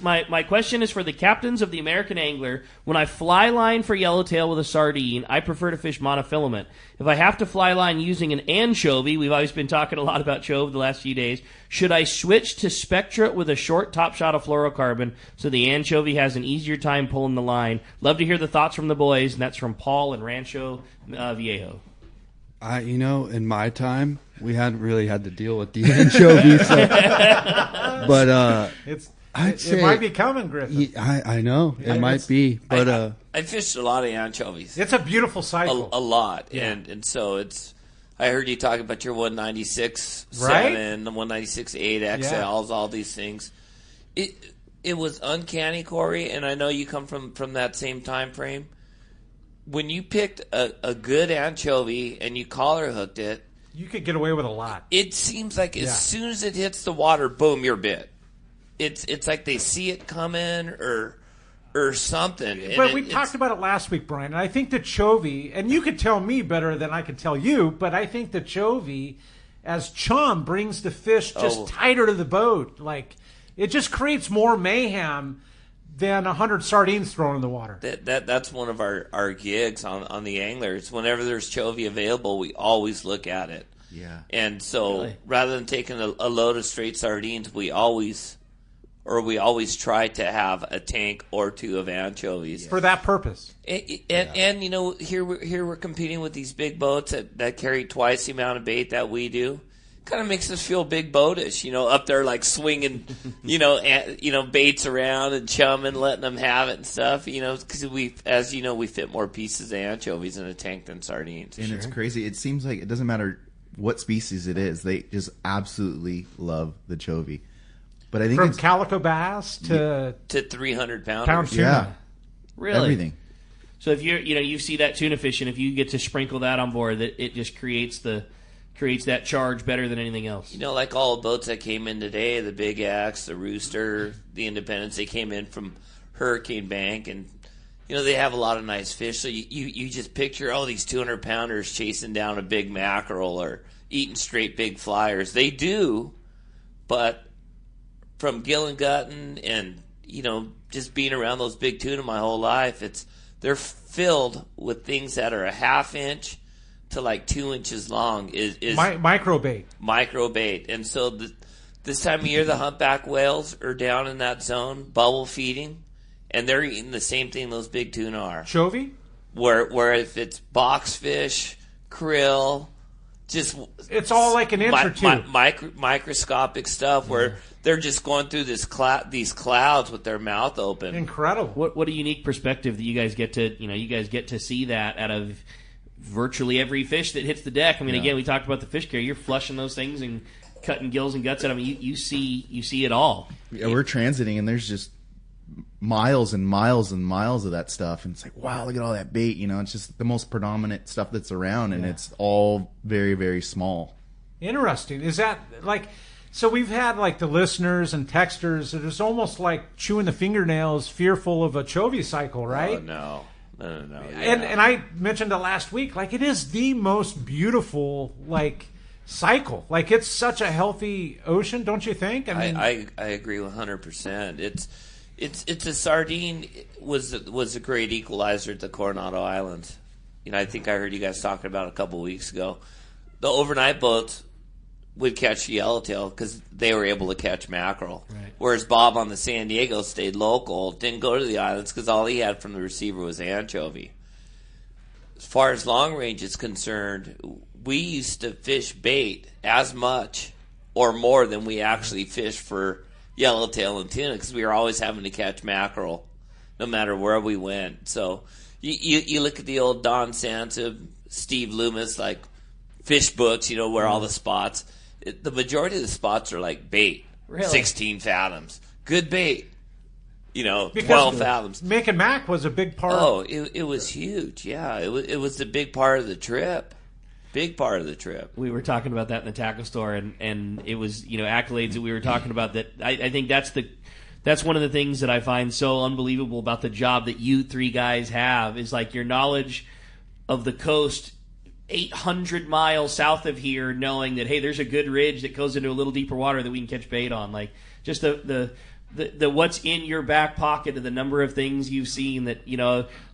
my question is for the captains of the American Angler. When I fly line for yellowtail with a sardine, I prefer to fish monofilament. If I have to fly line using an anchovy, we've always been talking a lot about chove the last few days, should I switch to Spectra with a short top shot of fluorocarbon so the anchovy has an easier time pulling the line? Love to hear the thoughts from the boys, and that's from Paul in Rancho Viejo. In my time, we hadn't really had to deal with the anchovies. But it might be coming, Griffin. I know. It might be. But I fished a lot of anchovies. It's a beautiful cycle. A lot. Yeah. And so it's... I heard you talk about your 196 right? 7, the 196 8 XLs, all these things. It was uncanny, Corey, and I know you come from that same time frame. When you picked a good anchovy and you collar hooked it, you could get away with a lot. It seems like as soon as it hits the water, boom, you're bit. It's like they see it coming or something. But we talked about it last week, Brian. And I think the chovy, and you could tell me better than I could tell you, but I think the chovy, as chum, brings the fish just tighter to the boat. Like, it just creates more mayhem than 100 sardines thrown in the water. That's one of our gigs on the Anglers. Whenever there's chovy available, we always look at it. Yeah. And so rather than taking a load of straight sardines, we always try to have a tank or two of anchovies for that purpose. And here we're competing with these big boats that carry twice the amount of bait that we do. Kind of makes us feel big boatish, up there like swinging, baits around and chumming, letting them have it and stuff, because we fit more pieces of anchovies in a tank than sardines. And it's crazy. It seems like it doesn't matter what species it is; they just absolutely love the chovy. But I think from calico bass to 300 pound tuna. Yeah, really, everything. So if you see that tuna fishing, if you get to sprinkle that on board, that it just creates that charge better than anything else. Like all the boats that came in today, the Big Axe, the Rooster, the Independence, they came in from Hurricane Bank, and they have a lot of nice fish. So you just picture these 200-pounders chasing down a big mackerel or eating straight big flyers. They do, but from gill and gutting and just being around those big tuna my whole life, they're filled with things that are a half inch to like 2 inches long is micro bait. And so this time of year, the humpback whales are down in that zone, bubble feeding, and they're eating the same thing those big tuna are. Chovy? Where if it's boxfish, krill, it's all like an inch or two. Microscopic stuff where they're just going through these clouds with their mouth open. Incredible. What a unique perspective that you guys get to see that out of virtually every fish that hits the deck. I mean, again, we talked about the fish carrier. You're flushing those things and cutting gills and guts out. I mean, you see it all. Yeah, we're transiting, and there's just miles and miles and miles of that stuff, and it's like, wow, look at all that bait. It's just the most predominant stuff that's around, and it's all very, very small. Interesting. Is that like? So we've had like the listeners and texters. It's almost like chewing the fingernails, fearful of a chovy cycle, right? Oh, no. Yeah. And I mentioned it last week. Like, it is the most beautiful cycle. Like, it's such a healthy ocean, don't you think? I agree 100%. It's a sardine was a great equalizer at the Coronado Islands. I think I heard you guys talking about it a couple of weeks ago. The overnight boats would catch yellowtail because they were able to catch mackerel. Right. Whereas Bob on the San Diego stayed local, didn't go to the islands because all he had from the receiver was anchovy. As far as long range is concerned, we used to fish bait as much or more than we actually fished for yellowtail and tuna because we were always having to catch mackerel no matter where we went. So you look at the old Don Sansa, Steve Loomis, like fish books, where all the spots. The majority of the spots are like bait. Really? 16 fathoms. Good bait. Because 12 fathoms. Making Mac was a big part. Oh, it was huge. Yeah, it was a big part of the trip. Big part of the trip. We were talking about that in the tackle store, and it was accolades that we were talking about. That I think that's one of the things that I find so unbelievable about the job that you three guys have is like your knowledge of the coast 800 miles south of here, knowing that, hey, there's a good ridge that goes into a little deeper water that we can catch bait on. Like just the what's in your back pocket of the number of things you've seen that,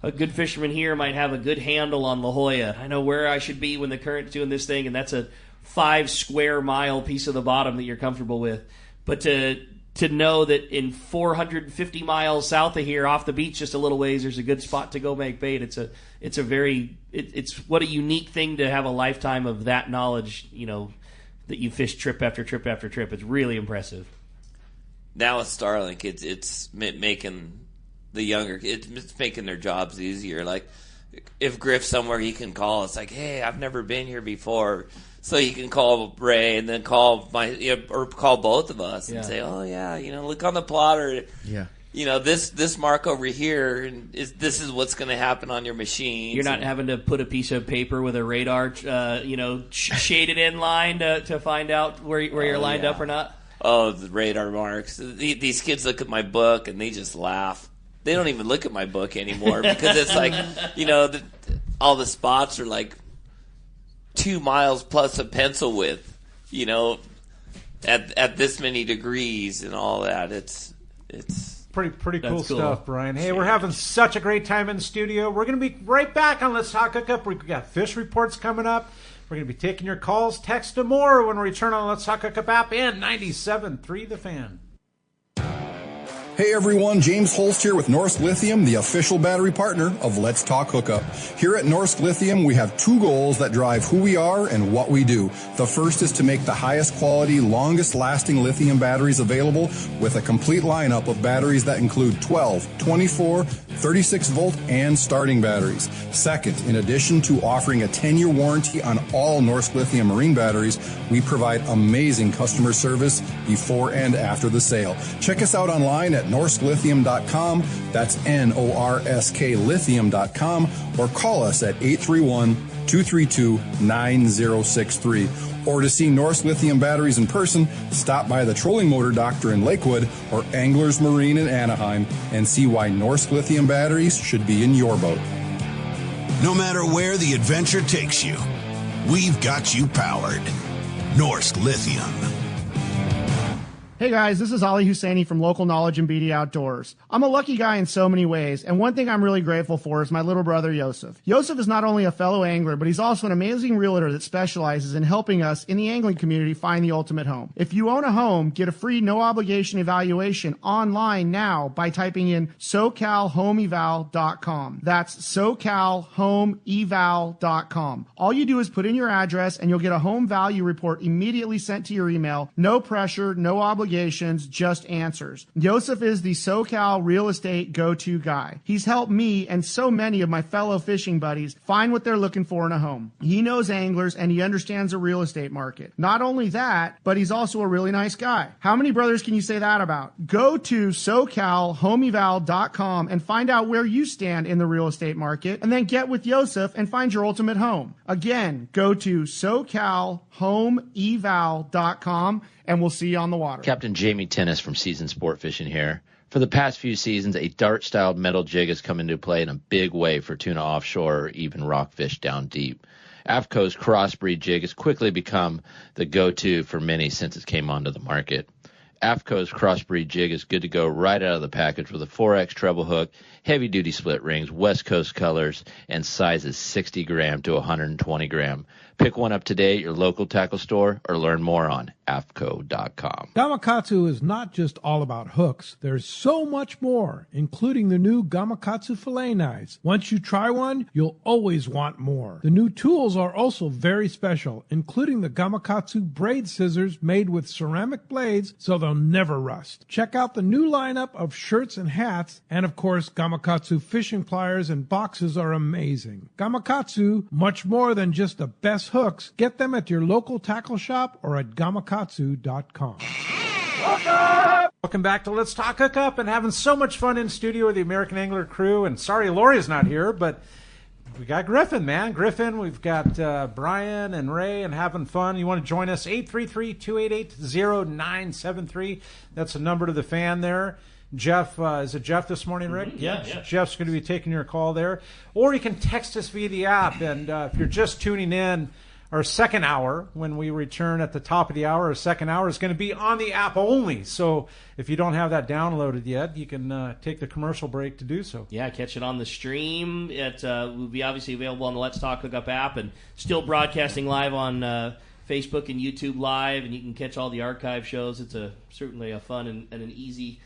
a good fisherman here might have a good handle on La Jolla. I know where I should be when the current's doing this thing, and that's a 5 square mile piece of the bottom that you're comfortable with. But to know that in 450 miles south of here, off the beach just a little ways, there's a good spot to go make bait. It's what a unique thing to have a lifetime of that knowledge, that you fish trip after trip after trip. It's really impressive. Now with Starlink, it's making the younger, it's making their jobs easier. Like if Griff's somewhere, he can call. It's like, hey, I've never been here before. So he can call Ray and then call or call both of us and say, oh yeah, look on the plotter. Yeah. This mark over here, and this is what's going to happen on your machine. You're not having to put a piece of paper with a radar, shaded in line to find out where you're lined up or not. Oh, the radar marks. These kids look at my book and they just laugh. They don't even look at my book anymore because it's like, all the spots are like 2 miles plus a pencil width, at this many degrees and all that. It's pretty cool stuff, Brian. Hey, we're having such a great time in the studio. We're going to be right back on Let's Talk Hookup. We've got fish reports coming up. We're going to be taking your calls, text, and more when we return on Let's Talk Hookup app and 97.3 The Fan. Hey everyone, James Holst here with Norsk Lithium, the official battery partner of Let's Talk Hookup. Here at Norsk Lithium, we have 2 goals that drive who we are and what we do. The first is to make the highest quality, longest lasting lithium batteries available with a complete lineup of batteries that include 12, 24, 36 volt and starting batteries. Second, in addition to offering a 10-year warranty on all Norsk Lithium marine batteries, we provide amazing customer service before and after the sale. Check us out online at norsklithium.com. That's NORSK lithium.com, or call us at 831-232-9063. Or to see Norsk Lithium batteries in person, stop by the Trolling Motor Doctor in Lakewood or Anglers Marine in Anaheim and see why Norsk Lithium batteries should be in your boat. No matter where the adventure takes you, we've got you powered. Norsk Lithium. Hey guys, this is Ali Husseini from Local Knowledge and BD Outdoors. I'm a lucky guy in so many ways, and one thing I'm really grateful for is my little brother Yosef. Yosef is not only a fellow angler, but he's also an amazing realtor that specializes in helping us in the angling community find the ultimate home. If you own a home, get a free no-obligation evaluation online now by typing in SoCalHomeEval.com. That's SoCalHomeEval.com. All you do is put in your address, and you'll get a home value report immediately sent to your email. No pressure, no obligation. Just answers. Yosef is the SoCal real estate go-to guy. He's helped me and so many of my fellow fishing buddies find what they're looking for in a home. He knows anglers and he understands the real estate market. Not only that, but he's also a really nice guy. How many brothers can you say that about? Go to SoCalHomeEval.com and find out where you stand in the real estate market, and then get with Yosef and find your ultimate home. Again, go to SoCalHomeEval.com and we'll see you on the water. Captain Jamie Tennis from Seasoned Sport Fishing here. For the past few seasons, a dart-styled metal jig has come into play in a big way for tuna offshore or even rockfish down deep. AFCO's crossbreed jig has quickly become the go-to for many since it came onto the market. AFCO's crossbreed jig is good to go right out of the package with a 4X treble hook, heavy-duty split rings, West Coast colors, and sizes 60 gram to 120 gram. Pick one up today at your local tackle store or learn more on AFCO.com. Gamakatsu is not just all about hooks. There's so much more, including the new Gamakatsu fillet knives. Once you try one, you'll always want more. The new tools are also very special, including the Gamakatsu braid scissors made with ceramic blades so they'll never rust. Check out the new lineup of shirts and hats, and of course, Gamakatsu fishing pliers and boxes are amazing. Gamakatsu, much more than just the best hooks. Get them at your local tackle shop or at gamakatsu.com. Welcome back to Let's Talk Hookup, and having so much fun in studio with the American Angler crew. And sorry Lori's not here, but we got Griffin, man. Griffin, we've got Brian and Ray, and having fun. You want to join us, 833-288-0973. That's the number to the fan there. Jeff, is it Jeff this morning, Rick? Mm-hmm. Yeah. Jeff's going to be taking your call there. Or you can text us via the app. And if you're just tuning in, our second hour, when we return at the top of the hour, our second hour is going to be on the app only. So if you don't have that downloaded yet, you can take the commercial break to do so. Yeah, catch it on the stream. It will be obviously available on the Let's Talk Hookup app and still broadcasting live on Facebook and YouTube Live, and you can catch all the archive shows. It's certainly a fun and an easy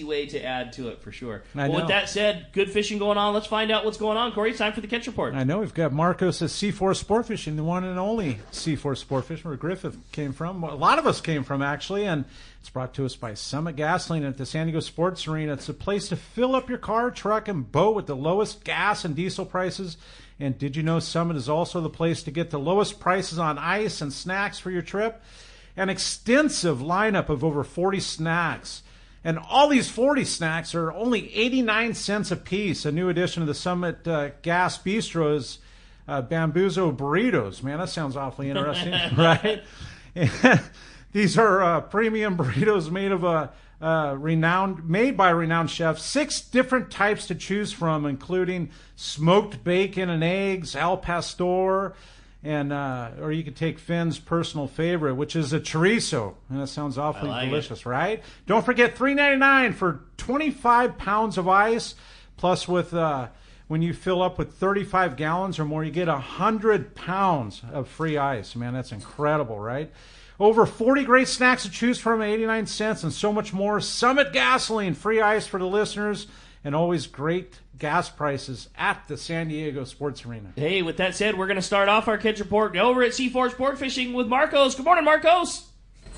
way to add to it for sure. Well, with that said, good fishing going on. Let's find out what's going on. Corey, it's time for the catch report. I know. We've got Marcos at C4 Sport Fishing, the one and only C4 Sport Fishing, where Griffin came from. A lot of us came from, actually, and it's brought to us by Summit Gasoline at the San Diego Sports Arena. It's a place to fill up your car, truck, and boat with the lowest gas and diesel prices. And did you know Summit is also the place to get the lowest prices on ice and snacks for your trip? An extensive lineup of over 40 snacks. And all these 40 snacks are only 89 cents a piece. A new addition to the Summit Gas Bistro is Bambuzo Burritos. Man, that sounds awfully interesting, right? These are premium burritos made by renowned chefs. 6 different types to choose from, including smoked bacon and eggs, al pastor, and or you could take Finn's personal favorite, which is a chorizo. And that sounds awfully delicious, right? Don't forget $3.99 for 25 pounds of ice. Plus, with when you fill up with 35 gallons or more, you get 100 pounds of free ice. Man, that's incredible, right? Over 40 great snacks to choose from, 89 cents, and so much more. Summit Gasoline, free ice for the listeners, and always great gas prices at the San Diego Sports Arena. Hey, with that said, we're going to start off our catch report over at C4 Sport Fishing with Marcos. Good morning, Marcos.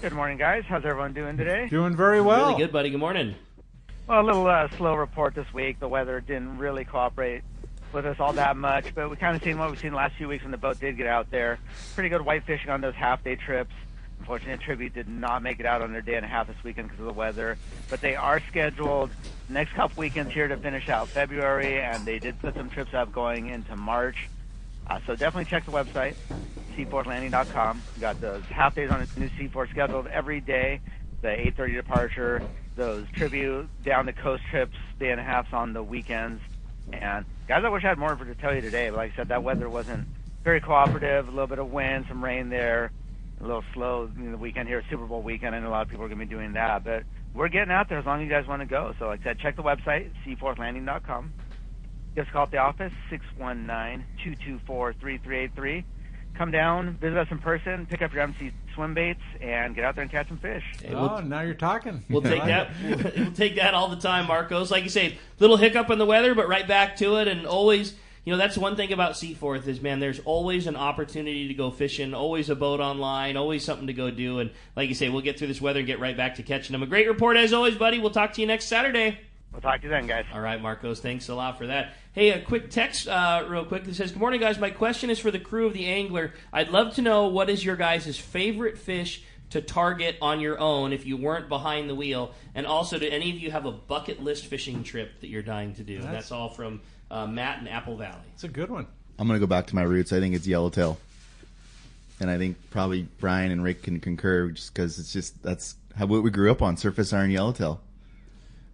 Good morning, guys. How's everyone doing today? Doing very well. Really good, buddy. Good morning. Well, a little slow report this week. The weather didn't really cooperate with us all that much, but we kind of seen what we've seen the last few weeks when the boat did get out there. Pretty good white fishing on those half-day trips. Unfortunately, Tribute did not make it out on their day and a half this weekend because of the weather. But they are scheduled next couple weekends here to finish out February, and they did put some trips up going into March. So definitely check the website, c4landing.com. We got those half days on the new C4 scheduled every day, the 8:30 departure, those Tribute down the coast trips, day and a halves on the weekends. And guys, I wish I had more to tell you today, but like I said, that weather wasn't very cooperative. A little bit of wind, some rain there. A little slow the weekend here, Super Bowl weekend. I know a lot of people are going to be doing that, but we're getting out there as long as you guys want to go. So like I said, check the website, c4landing.com. Give us a call at the office, 619-224-3383. Come down, visit us in person, pick up your MC swim baits, and get out there and catch some fish. Hey, now you're talking. We'll take that. We'll take that all the time, Marcos. Like you say, little hiccup in the weather, but right back to it, and always. You know, that's one thing about Seaforth is, man, there's always an opportunity to go fishing, always a boat online, always something to go do. And like you say, we'll get through this weather and get right back to catching them. A great report as always, buddy. We'll talk to you next Saturday. We'll talk to you then, guys. All right, Marcos, thanks a lot for that. Hey, a quick text real quick that says, good morning, guys. My question is for the crew of the Angler. I'd love to know what is your guys' favorite fish to target on your own if you weren't behind the wheel. And also, do any of you have a bucket list fishing trip that you're dying to do? And that's all from Matt in Apple Valley. It's a good one. I'm going to go back to my roots. I think it's yellowtail. And I think probably Brian and Rick can concur just because that's how we grew up on, surface iron yellowtail.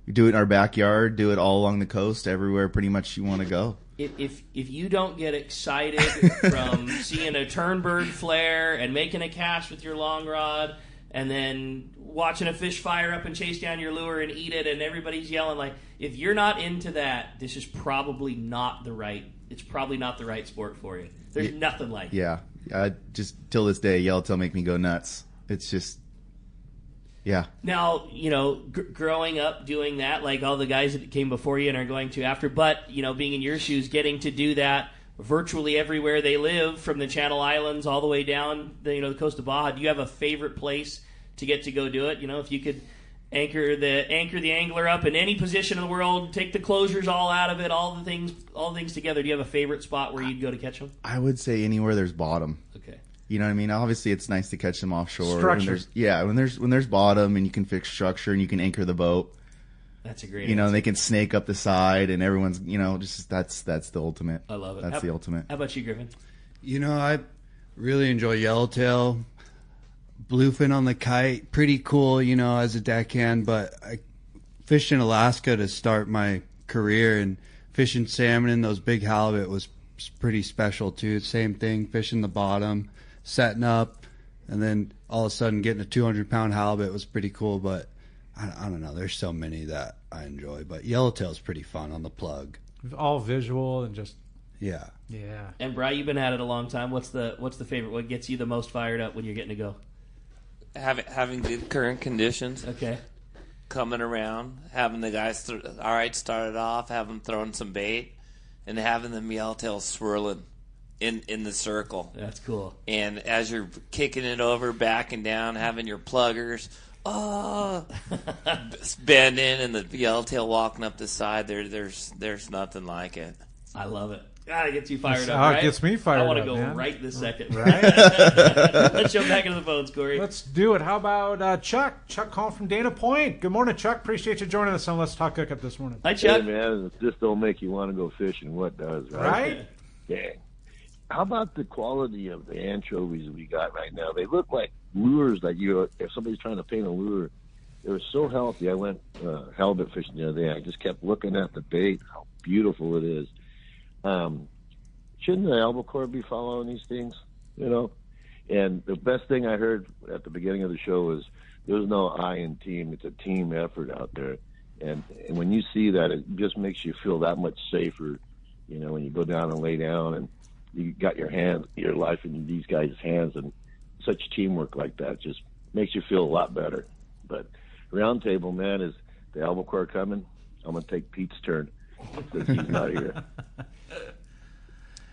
We do it in our backyard, do it all along the coast, everywhere pretty much you want to go. If you don't get excited from seeing a turnbird flare and making a cast with your long rod and then watching a fish fire up and chase down your lure and eat it, and everybody's yelling. Like, if you're not into that, this is probably not the right. It's probably not the right sport for you. There's nothing like it. Yeah, just till this day, yellowtail make me go nuts. It's just, yeah. Now, growing up doing that, like all the guys that came before you and are going to after, but being in your shoes, getting to do that virtually everywhere they live, from the Channel Islands all the way down the coast of Baja. Do you have a favorite place to get to go do it? If you could anchor the angler up in any position in the world, take the closures all out of it, all the things together. Do you have a favorite spot where you'd go to catch them? I would say anywhere there's bottom. Okay. You know what I mean? Obviously, it's nice to catch them offshore. Structure. When there's bottom and you can fix structure and you can anchor the boat. That's a great. They can snake up the side and everyone's just that's the ultimate. I love it. That's the ultimate. How about you, Griffin? I really enjoy yellowtail, bluefin on the kite. Pretty cool, as a deckhand. But I fished in Alaska to start my career, and fishing salmon and those big halibut was pretty special too. Same thing, fishing the bottom, setting up, and then all of a sudden getting a 200-pound halibut was pretty cool. But I don't know. There's so many that I enjoy, but yellowtail's pretty fun on the plug. All visual and just yeah. And Bri, you've been at it a long time. What's the favorite? What gets you the most fired up when you're getting to go? Having good current conditions. Okay. Coming around, having the guys start it off, have them throwing some bait, and having them yellowtail swirling in the circle. That's cool. And as you're kicking it over, backing down, having your pluggers. Bending and the yellowtail walking up the side. There's nothing like it. I love it. God, it gets you fired up, right? It gets me fired up. I want to go man. right this second. Right? Let's jump back into the phones, Corey. Let's do it. How about Chuck? Chuck calling from Dana Point. Good morning, Chuck. Appreciate you joining us on Let's Talk Hookup this morning. Hi, Chuck. Hey, man, if this don't make you want to go fishing, what does, right? Right? Yeah. How about the quality of the anchovies we got right now? They look like lures that if somebody's trying to paint a lure. They're so healthy. I went halibut fishing the other day. I just kept looking at the bait, how beautiful it is. Shouldn't the albacore be following these things, And the best thing I heard at the beginning of the show was there's no I in team. It's a team effort out there. And when you see that, it just makes you feel that much safer, when you go down and lay down and you got your life in these guys' hands, and such teamwork like that just makes you feel a lot better. But round table, man, is the albacore coming? I'm going to take Pete's turn since he's not here.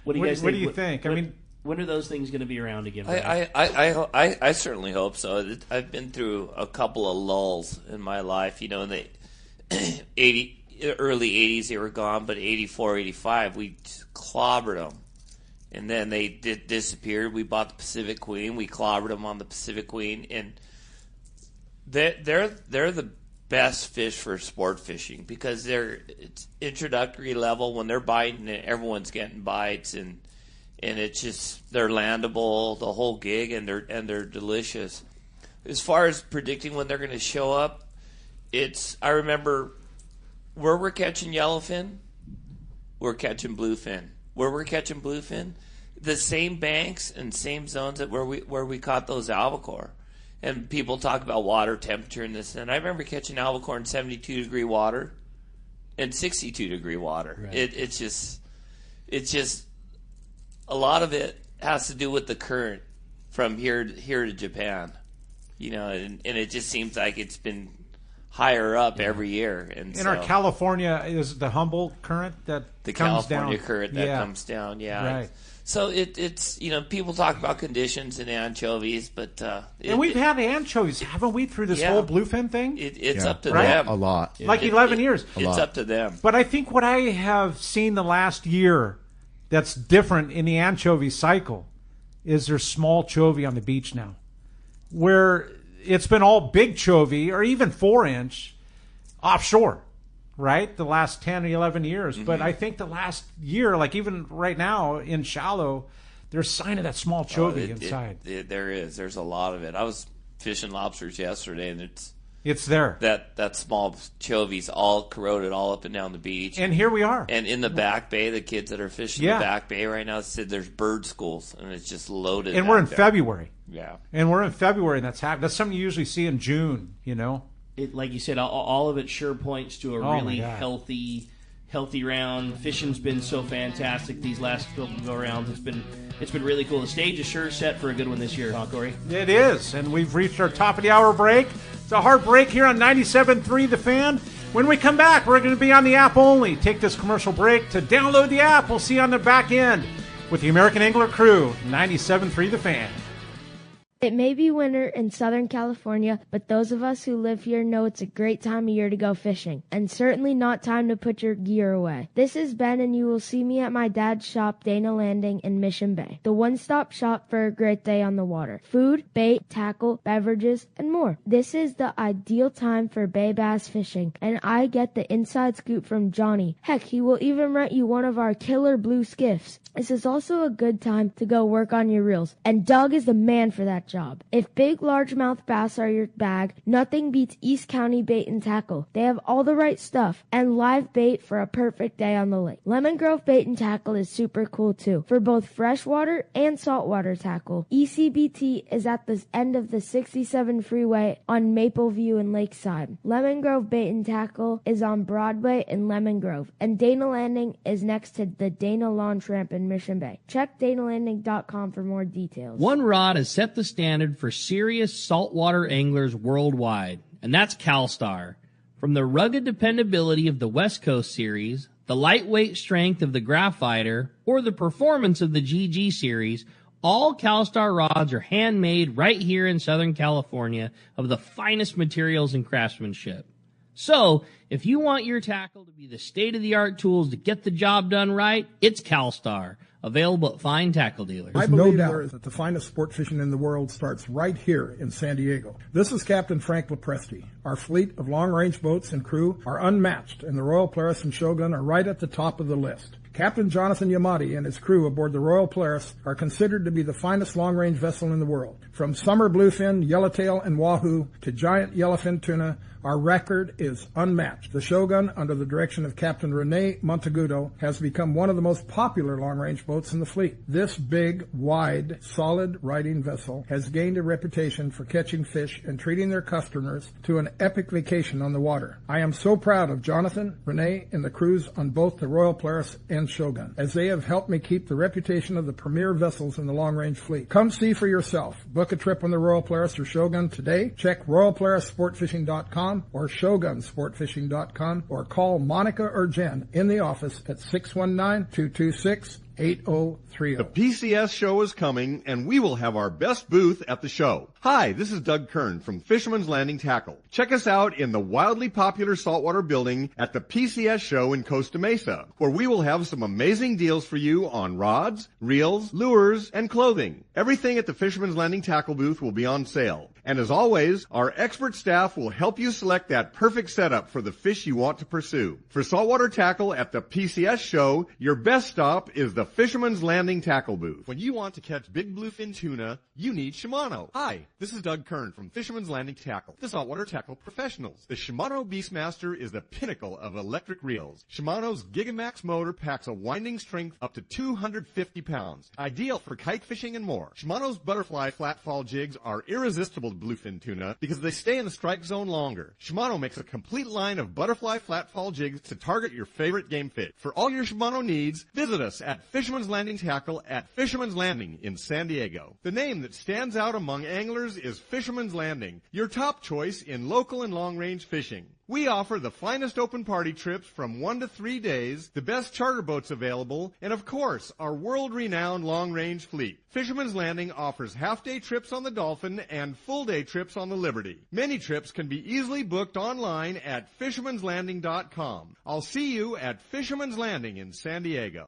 What do you guys think? What do you think? When are those things going to be around again? I certainly hope so. I've been through a couple of lulls in my life. In the early 80s they were gone, but 84, 85 we clobbered them. And then they disappeared. We bought the Pacific Queen. We clobbered them on the Pacific Queen, and they're the best fish for sport fishing because it's introductory level. When they're biting, everyone's getting bites, and it's just they're landable the whole gig, and they're delicious. As far as predicting when they're going to show up, I remember where we're catching yellowfin, we're catching bluefin. Where we're catching bluefin, the same banks and same zones where we caught those albacore. And people talk about water temperature and this, and I remember catching albacore in 72-degree water and 62-degree water. Right. It's just a lot of it has to do with the current from here to Japan, and it just seems like it's been higher up every year. And in our California, is the Humboldt current that the comes California down? current that comes down, Right. So it's people talk about conditions and anchovies, but and we've had anchovies, haven't we, through this whole bluefin thing? It's up to them a lot, like 11 years. It's up to them. But I think what I have seen the last year that's different in the anchovy cycle is there's small chovy on the beach now, where it's been all big chovy or even 4-inch offshore, right? The last 10 or 11 years. Mm-hmm. But I think the last year, like even right now in shallow, there's sign of that small chovy inside. There is. There's a lot of it. I was fishing lobsters yesterday, and It's there. That small chovies all corroded all up and down the beach. And here we are. And in the back bay, the kids that are fishing the back bay right now said there's bird schools, and it's just loaded. And we're in February. Yeah. And we're in February, and that's happening. That's something you usually see in June, you know? It, like you said, all of it sure points to a really healthy round. Fishing's been so fantastic these last couple go rounds. It's been really cool. The stage is sure set for a good one this year, huh, Corey? It is, and we've reached our top of the hour break. It's a hard break here on 97.3 The Fan. When we come back, we're going to be on the app only. Take this commercial break to download the app. We'll see you on the back end with the American Angler crew, 97.3 The Fan. It may be winter in Southern California, but those of us who live here know it's a great time of year to go fishing, and certainly not time to put your gear away. This is Ben, and you will see me at my dad's shop, Dana Landing in Mission Bay, the one-stop shop for a great day on the water. Food, bait, tackle, beverages, and more. This is the ideal time for bay bass fishing, and I get the inside scoop from Johnny. Heck, he will even rent you one of our killer blue skiffs. This is also a good time to go work on your reels, and Doug is the man for that job. If big largemouth bass are your bag, nothing beats East County Bait and Tackle. They have all the right stuff and live bait for a perfect day on the lake. Lemon Grove Bait and Tackle is super cool too, for both freshwater and saltwater tackle. ECBT is at the end of the 67 freeway on Mapleview and Lakeside. Lemon Grove Bait and Tackle is on Broadway in Lemon Grove, and Dana Landing is next to the Dana Launch Ramp in Mission Bay. Check danalanding.com for more details. One rod has set the standard for serious saltwater anglers worldwide, and that's CalStar. From the rugged dependability of the West Coast Series, the lightweight strength of the Graphiter, or the performance of the GG Series, all CalStar rods are handmade right here in Southern California of the finest materials and craftsmanship. So, if you want your tackle to be the state-of-the-art tools to get the job done right, it's CalStar, available at fine tackle dealers. I believe that the finest sport fishing in the world starts right here in San Diego. This is Captain Frank Lopresti. Our fleet of long-range boats and crew are unmatched, and the Royal Polaris and Shogun are right at the top of the list. Captain Jonathan Yamati and his crew aboard the Royal Polaris are considered to be the finest long-range vessel in the world. From summer bluefin, yellowtail, and wahoo to giant yellowfin tuna, our record is unmatched. The Shogun, under the direction of Captain Rene Monteagudo, has become one of the most popular long-range boats in the fleet. This big, wide, solid riding vessel has gained a reputation for catching fish and treating their customers to an epic vacation on the water. I am so proud of Jonathan, Rene, and the crews on both the Royal Polaris and Shogun, as they have helped me keep the reputation of the premier vessels in the long-range fleet. Come see for yourself. Book a trip on the Royal Polaris or Shogun today. Check RoyalPolarisSportFishing.com or ShogunSportFishing.com, or call Monica or Jen in the office at 619-226-8030. The PCS show is coming, and we will have our best booth at the show. Hi, this is Doug Kern from Fisherman's Landing Tackle. Check us out in the wildly popular saltwater building at the PCS show in Costa Mesa, where we will have some amazing deals for you on rods, reels, lures, and clothing. Everything at the Fisherman's Landing Tackle booth will be on sale. And as always, our expert staff will help you select that perfect setup for the fish you want to pursue. For saltwater tackle at the PCS show, your best stop is the Fisherman's Landing Tackle booth. When you want to catch big bluefin tuna, you need Shimano. Hi, this is Doug Kern from Fisherman's Landing Tackle, the saltwater tackle professionals. The Shimano Beastmaster is the pinnacle of electric reels. Shimano's Gigamax motor packs a winding strength up to 250 pounds, ideal for kite fishing and more. Shimano's butterfly flatfall jigs are irresistible to bluefin tuna because they stay in the strike zone longer. Shimano makes a complete line of butterfly flatfall jigs to target your favorite game fish. For all your Shimano needs, visit us at Fisherman's Landing Tackle at Fisherman's Landing in San Diego. The name that stands out among anglers is Fisherman's Landing, your top choice in local and long-range fishing. We offer the finest open party trips from 1 to 3 days, the best charter boats available, and of course, our world-renowned long-range fleet. Fisherman's Landing offers half-day trips on the Dolphin and full-day trips on the Liberty. Many trips can be easily booked online at fishermanslanding.com. I'll see you at Fisherman's Landing in San Diego.